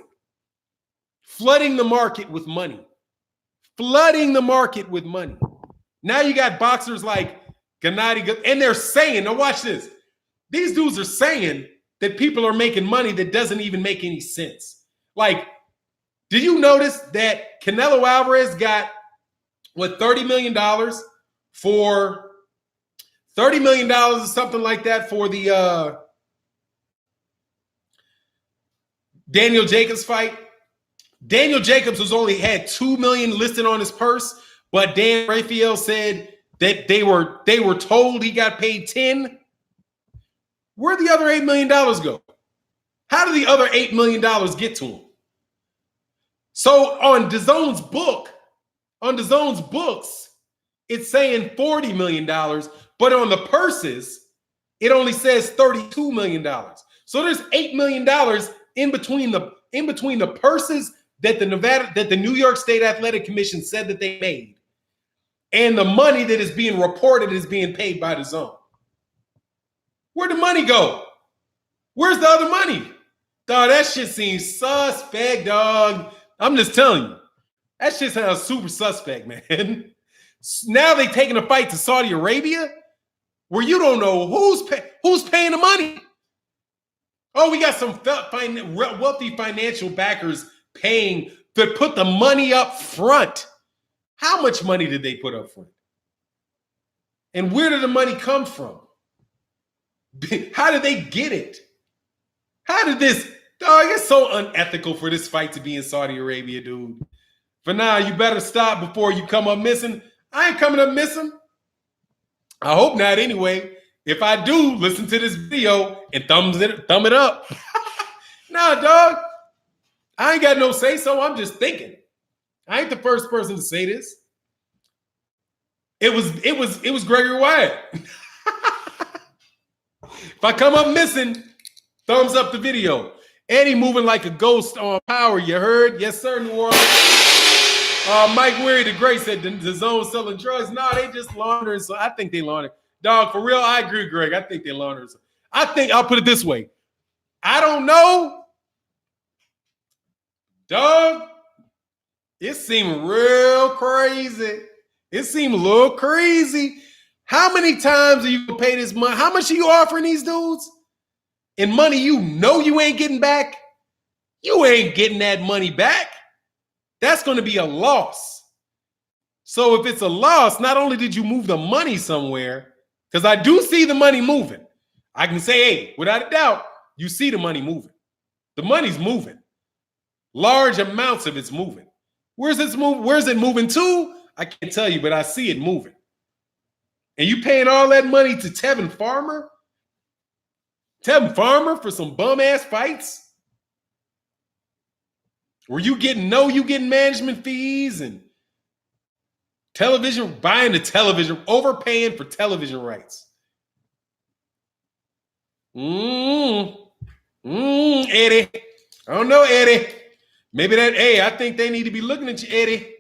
Flooding the market with money. Now you got boxers like Gennady, and they're saying, now watch this. These dudes are saying that people are making money that doesn't even make any sense. Like, did you notice that Canelo Alvarez got, $30 million for $30 million or something like that for the Daniel Jacobs fight? Daniel Jacobs was only had $2 million listed on his purse, but Dan Raphael said that they were told he got paid 10. Where'd the other $8 million go? How did the other $8 million get to him? So on DAZN's books, it's saying $40 million, but on the purses, it only says $32 million. So there's $8 million in between the purses that the New York State Athletic Commission said that they made, and the money that is being reported is being paid by DAZN. Where'd the money go? Where's the other money? Dog, that shit seems suspect, dog. I'm just telling you. That shit sounds super suspect, man. Now they taking a fight to Saudi Arabia where you don't know who's paying the money. Oh, we got some wealthy financial backers paying to put the money up front. How much money did they put up front? And where did the money come from? How did they get it? How did this? Dog, it's so unethical for this fight to be in Saudi Arabia, dude. For now, you better stop before you come up missing. I ain't coming up missing. I hope not anyway. If I do, listen to this video and thumb it up. Nah, dog. I ain't got no say so. I'm just thinking. I ain't the first person to say this. It was Gregory Wyatt. If I come up missing, thumbs up the video. Eddie moving like a ghost on Power. You heard? Yes, sir, New Orleans. Mike Weary the Great said the zone selling drugs. No, they just laundering. So I think they launder. Dog, for real, I agree, Greg. I think they laundering. I think I'll put it this way. I don't know. Dog, it seemed real crazy. It seemed a little crazy. How many times are you gonna pay this money? How much are you offering these dudes? And money you know you ain't getting back? You ain't getting that money back. That's going to be a loss. So if it's a loss, not only did you move the money somewhere, because I do see the money moving. I can say, hey, without a doubt, you see the money moving. The money's moving. Large amounts of it's moving. Where's it moving to? I can't tell you, but I see it moving. And you paying all that money to Tevin Farmer? Tevin Farmer for some bum-ass fights? Where you getting management fees and television, buying the television, overpaying for television rights. Eddie. I don't know, Eddie. Maybe I think they need to be looking at you, Eddie.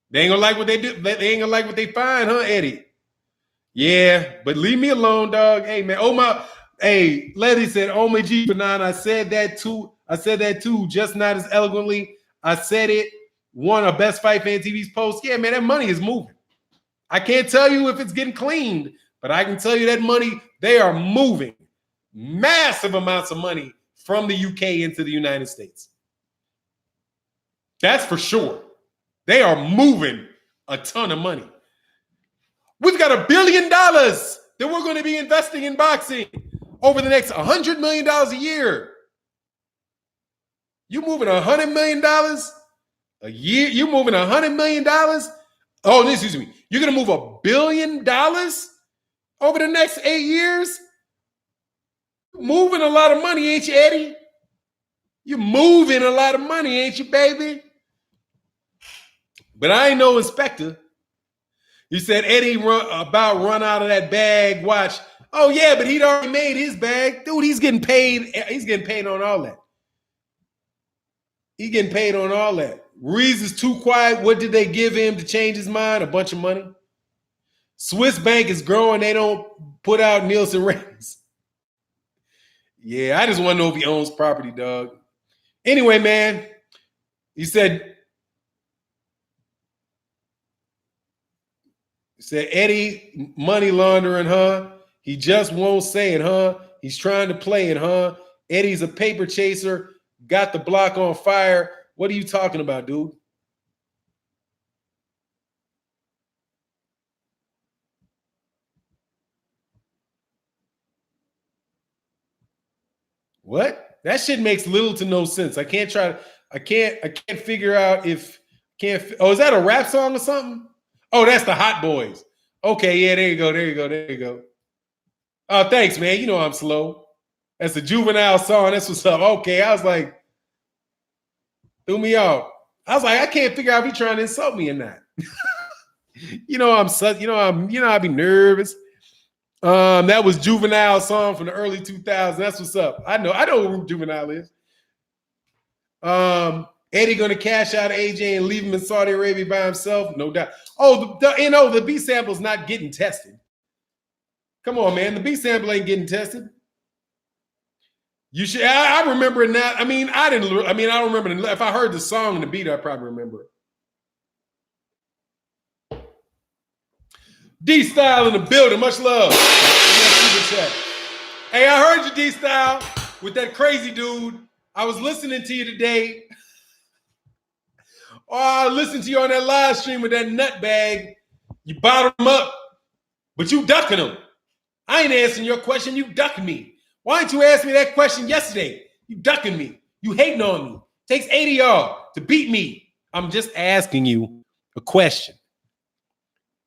They ain't gonna like what they do. They ain't gonna like what they find, huh, Eddie? Yeah, but leave me alone, dog. Hey, man. Letty said, oh my G for 9. I said that too, just not as eloquently. I said it. One of Best Fight Fan TV's posts. Yeah, man, that money is moving. I can't tell you if it's getting cleaned, but I can tell you that money, they are moving massive amounts of money from the UK into the United States. That's for sure. They are moving a ton of money. We've got $1 billion that we're going to be investing in boxing over the next $100 million a year. You moving $100 million a year? You moving $100 million? Oh, excuse me. You're going to move $1 billion over the next 8 years? Moving a lot of money, ain't you, Eddie? You're moving a lot of money, ain't you, baby? But I ain't no inspector. You said Eddie run out of that bag. Watch. Oh, yeah, but he'd already made his bag. Dude, he's getting paid. He's getting paid on all that. He's getting paid on all that. Ruiz is too quiet. What did they give him to change his mind? A bunch of money. Swiss Bank is growing. They don't put out Nielsen ratings. Yeah, I just want to know if he owns property, dog. Anyway, man, he said Eddie money laundering, huh? He just won't say it, huh? He's trying to play it, huh? Eddie's a paper chaser, got the block on fire. What are you talking about, dude? What? That shit makes little to no sense. I can't figure out if Oh, is that a rap song or something? Oh, that's the Hot Boys. Okay, yeah, there you go, there you go, there you go. Oh, thanks, man. You know I'm slow. That's a Juvenile song. That's what's up. Okay, I was like, threw me off. I was like, I can't figure out if he's trying to insult me or not. I'd be nervous. That was Juvenile song from the early 2000s. That's what's up. I know who Juvenile is. Eddie gonna cash out AJ and leave him in Saudi Arabia by himself? No doubt. Oh, the B sample's not getting tested. Come on, man. The B sample ain't getting tested. You should. I remember it now. I mean, I don't remember. If I heard the song and the beat, I probably remember it. D-Style in the building. Much love. Hey, I heard you, D-Style, with that crazy dude. I was listening to you today. Oh, I listened to you on that live stream with that nut bag. You bottom him up, but you ducking him. I ain't answering your question. You ducking me. Why didn't you ask me that question yesterday? You ducking me. You hating on me. Takes 80 y'all to beat me. I'm just asking you a question.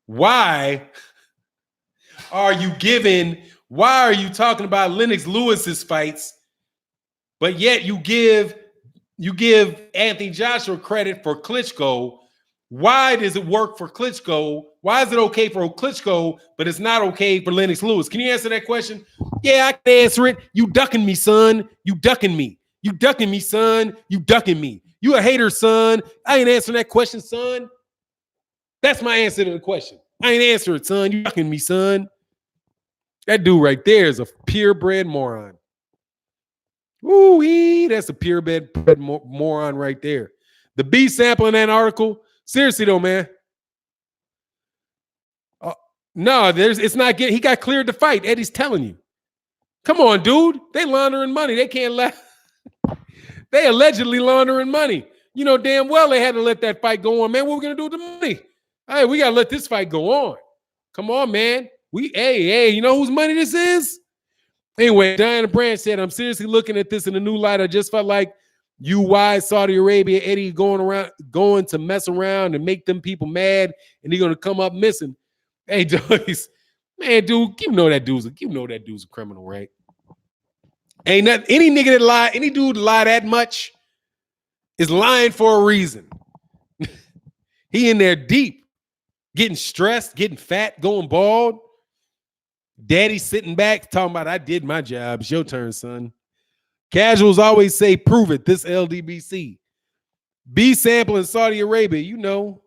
Why are you talking about Lennox Lewis's fights, but yet you give Anthony Joshua credit for Klitschko? Why does it work for Klitschko? Why is it okay for Klitschko, but it's not okay for Lennox Lewis? Can you answer that question? Yeah, I can answer it. You ducking me, son. You ducking me. You ducking me, son. You ducking me. You a hater, son. I ain't answering that question, son. That's my answer to the question. I ain't answering it, son. You ducking me, son. That dude right there is a purebred moron. Ooh, that's a purebred moron right there. The B sample in that article, seriously though, man. No, it's not getting. He got cleared to fight. Eddie's telling you. Come on, dude. They laundering money. They can't let. They allegedly laundering money. You know damn well they had to let that fight go on, man. What we gonna do with the money? Hey, we gotta let this fight go on. Come on, man. Hey, you know whose money this is? Anyway, Diana Brand said, I'm seriously looking at this in a new light. I just felt like Saudi Arabia, Eddie going to mess around and make them people mad, and he's gonna come up missing. Hey, dudes, man, dude, you know that dude's a criminal, right? Ain't nothing, any nigga that lie, any dude lie that much is lying for a reason. He in there deep, getting stressed, getting fat, going bald. Daddy sitting back talking about, I did my job. It's your turn, son. Casuals always say, prove it. This LDBC. B sample in Saudi Arabia. You know.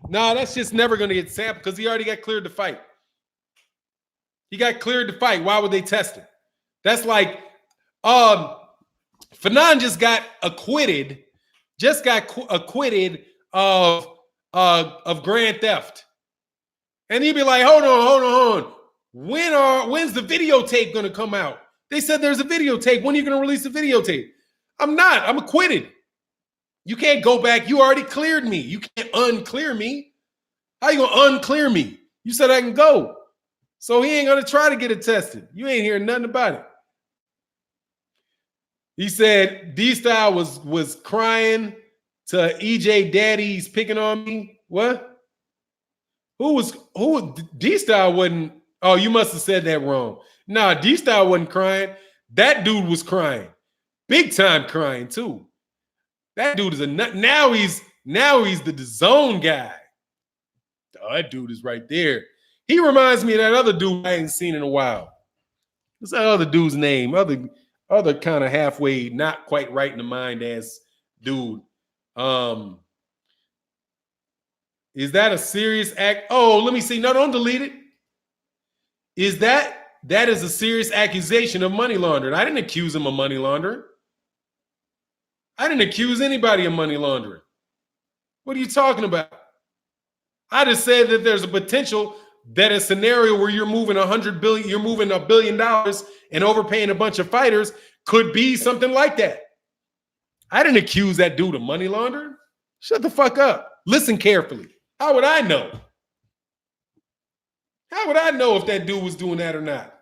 Nah, that's just never going to get sampled because he already got cleared to fight. Why would they test it? That's like, Fanon just got acquitted of grand theft. And he'd be like, hold on. When's the videotape going to come out? They said there's a videotape. When are you going to release the videotape? I'm not. I'm acquitted. You can't go back. You already cleared me. You can't unclear me. How you going to unclear me? You said I can go. So he ain't going to try to get it tested. You ain't hearing nothing about it. He said D-Style was crying to EJ Daddy's picking on me. What? Who D-Style wasn't. Oh, you must have said that wrong. Nah, D-Style wasn't crying. That dude was crying. Big time crying too. That dude is a nut. Now he's the DAZN guy. Oh, that dude is right there. He reminds me of that other dude I ain't seen in a while. What's that other dude's name? Other kind of halfway, not quite right in the mind ass dude. Is that a serious act? Oh, let me see. No, don't delete it. That is a serious accusation of money laundering. I didn't accuse him of money laundering. I didn't accuse anybody of money laundering. What are you talking about? I just said that there's a potential that a scenario where you're moving $100 billion and overpaying a bunch of fighters could be something like that. I didn't accuse that dude of money laundering. Shut the fuck up. Listen carefully. How would I know? How would I know if that dude was doing that or not?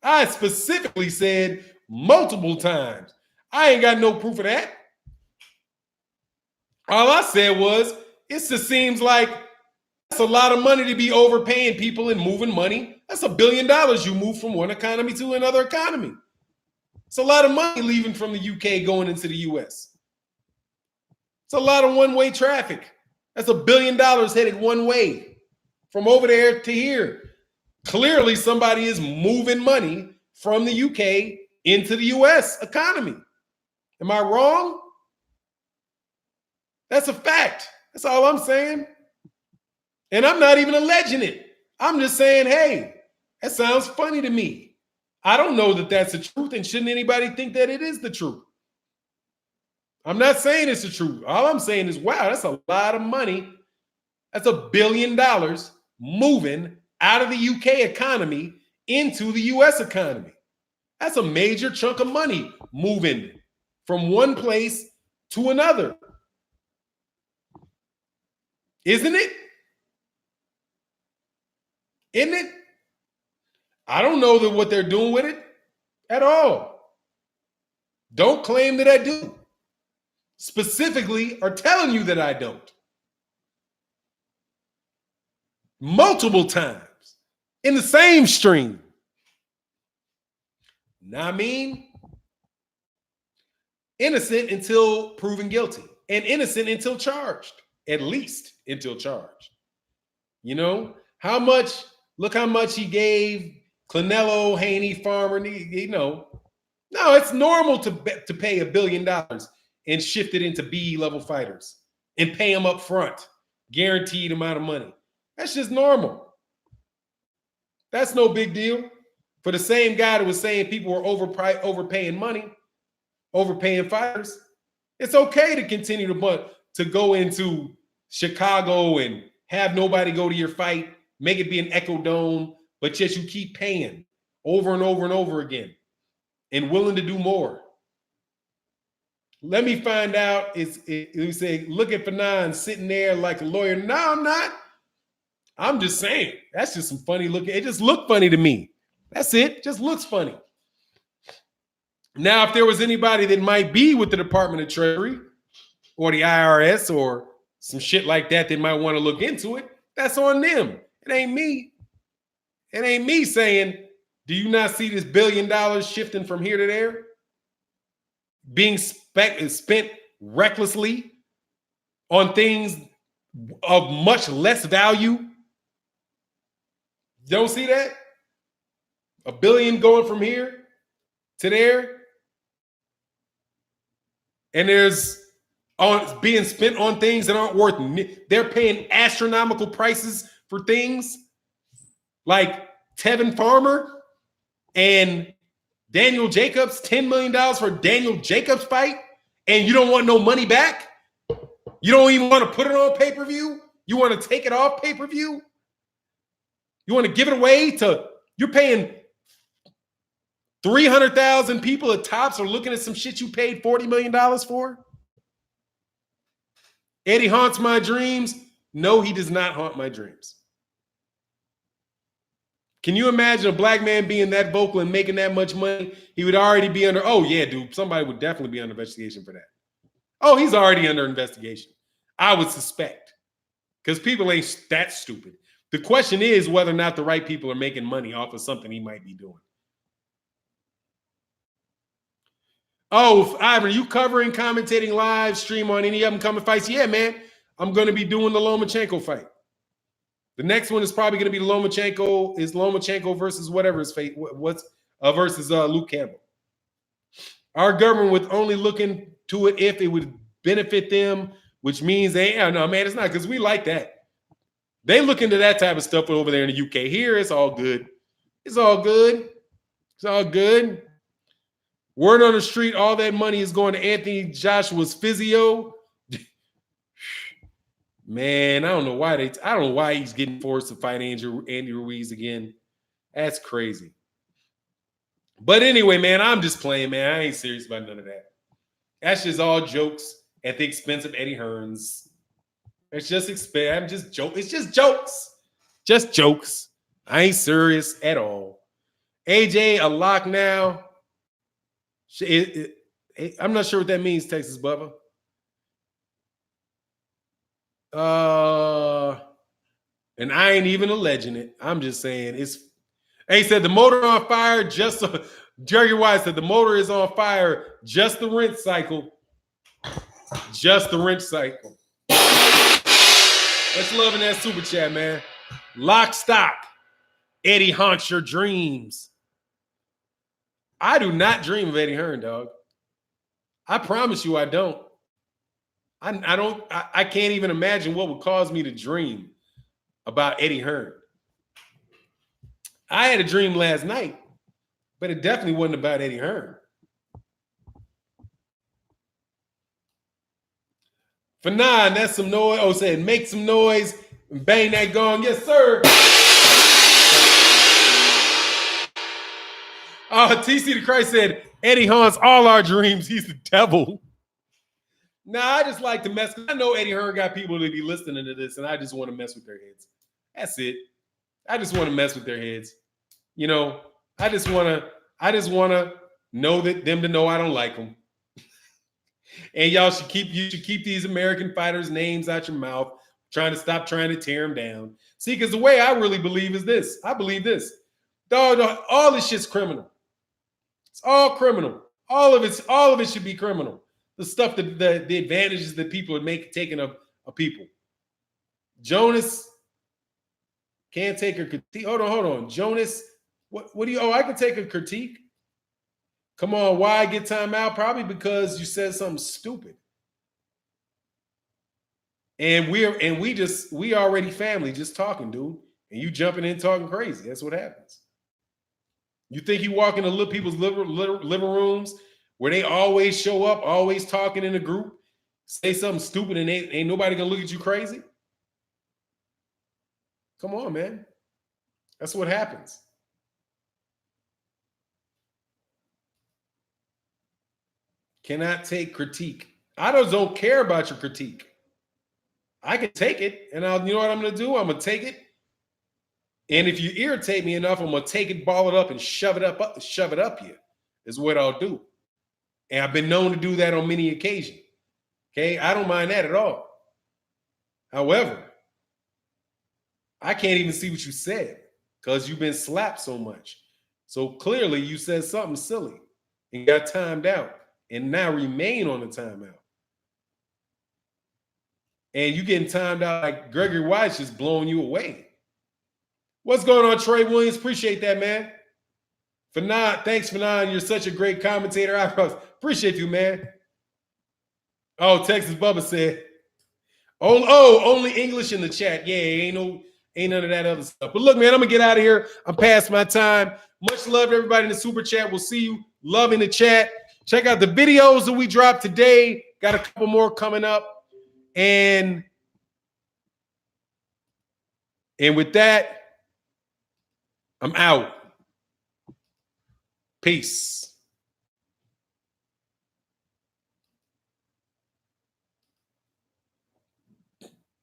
I specifically said multiple times, I ain't got no proof of that. All I said was, it just seems like that's a lot of money to be overpaying people and moving money. That's $1 billion you move from one economy to another economy. It's a lot of money leaving from the UK going into the US. It's a lot of one-way traffic. That's $1 billion headed one way from over there to here. Clearly, somebody is moving money from the UK into the US economy. Am I wrong? That's a fact. That's all I'm saying. And I'm not even alleging it. I'm just saying, hey, that sounds funny to me. I don't know that that's the truth, and shouldn't anybody think that it is the truth? I'm not saying it's the truth. All I'm saying is, wow, that's a lot of money. That's $1 billion moving out of the UK economy into the US economy. That's a major chunk of money moving from one place to another. Isn't it? Isn't it? I don't know that what they're doing with it at all. Don't claim that I do. Specifically are telling you that I don't. Multiple times in the same stream. Now, I mean, innocent until proven guilty, and innocent until charged, at least until charged. You know, how much, look how much he gave Clonello, Haney, Farmer, you know. No, it's normal to pay $1 billion and shift it into B level fighters and pay them up front, guaranteed amount of money. That's just normal. That's no big deal. For the same guy that was saying people were overpaying money, overpaying fighters, it's okay to continue to go into Chicago and have nobody go to your fight, make it be an Echo Dome, but yet you keep paying over and over and over again and willing to do more. Let me find out. You say, look at Fanon sitting there like a lawyer. No, I'm not. I'm just saying. That's just some funny looking. It just looked funny to me. That's it. Just looks funny. Now, if there was anybody that might be with the Department of Treasury or the IRS or some shit like that might want to look into it, that's on them. It ain't me. It ain't me saying, do you not see this $1 billion shifting from here to there? Being spent recklessly on things of much less value. You don't see that? $1 billion going from here to there. And there's being spent on things that aren't worth it. They're paying astronomical prices for things like Tevin Farmer and Daniel Jacobs, $10 million for Daniel Jacobs fight, and you don't want no money back? You don't even want to put it on pay-per-view? You want to take it off pay-per-view? You want to give it away to, you're paying 300,000 people at tops are looking at some shit you paid $40 million for? Eddie haunts my dreams. No, he does not haunt my dreams. Can you imagine a black man being that vocal and making that much money? He would already be under, oh yeah, dude, somebody would definitely be under investigation for that. Oh, he's already under investigation. I would suspect. Because people ain't that stupid. The question is whether or not the right people are making money off of something he might be doing. Oh, Ivan, you covering, commentating live stream on any upcoming fights? Yeah, man. I'm going to be doing the Lomacheko fight. The next one is probably going to be the Lomacheko versus whatever his fate, versus Luke Campbell. Our government would only look into it if it would benefit them, which means no, man, it's not, because we like that. They look into that type of stuff over there in the UK. Here, it's all good. It's all good. It's all good. Word on the street, all that money is going to Anthony Joshua's physio. Man, I don't know why he's getting forced to fight Andy Ruiz again. That's crazy. But anyway, man, I'm just playing, man. I ain't serious about none of that. That's just all jokes at the expense of Eddie Hearns. It's just jokes. It's just jokes. Just jokes. I ain't serious at all. AJ, a lock now. I'm not sure what that means, Texas Bubba. And I ain't even alleging it. I'm just saying it's. He said the motor on fire. Jerry White said the motor is on fire. Just the rinse cycle. Just the rinse cycle. Let's love in that super chat, man. Lock stock. Eddie haunts your dreams. I do not dream of Eddie Hearn, dog. I promise you, I don't. I don't. I can't even imagine what would cause me to dream about Eddie Hearn. I had a dream last night, but it definitely wasn't about Eddie Hearn. For 9, that's some noise. Oh, said make some noise and bang that gong. Yes, sir. TC the Christ said Eddie haunts all our dreams. He's the devil. Nah, I just like to mess. I know Eddie Hearn got people to be listening to this, and I just want to mess with their heads. That's it. I just want to mess with their heads. You know, I just want to know that them to know I don't like them. And y'all should keep these American fighters' names out your mouth, trying to tear them down. See, because the way I really believe is this. I believe this. Dog, all this shit's criminal. It's all criminal. All of it should be criminal. The stuff that the advantages that people are taking of people. Jonas can't take a critique. Hold on. Jonas, what do you? Oh, I can take a critique. Come on, why I get time out? Probably because you said something stupid. And we already family just talking, dude. And you jumping in talking crazy. That's what happens. You think you walk into little people's living rooms where they always show up, always talking in a group, say something stupid and ain't nobody gonna look at you crazy? Come on, man. That's what happens. Cannot take critique. I don't care about your critique. I can take it, and you know what I'm gonna do? I'm gonna take it. And if you irritate me enough, I'm gonna take it, ball it up, and shove it up you, is what I'll do. And I've been known to do that on many occasions. Okay, I don't mind that at all. However, I can't even see what you said because you've been slapped so much. So clearly you said something silly and got timed out and now remain on the timeout. And you getting timed out like Gregory White's just blowing you away. What's going on, Trey Williams? Appreciate that, man. Thanks, Fanon. You're such a great commentator. I appreciate you, man. Oh, Texas Bubba said, only English in the chat. Yeah, ain't none of that other stuff. But look, man, I'm gonna get out of here. I'm past my time. Much love to everybody in the super chat. We'll see you. Love in the chat. Check out the videos that we dropped today. Got a couple more coming up. And with that, I'm out. Peace.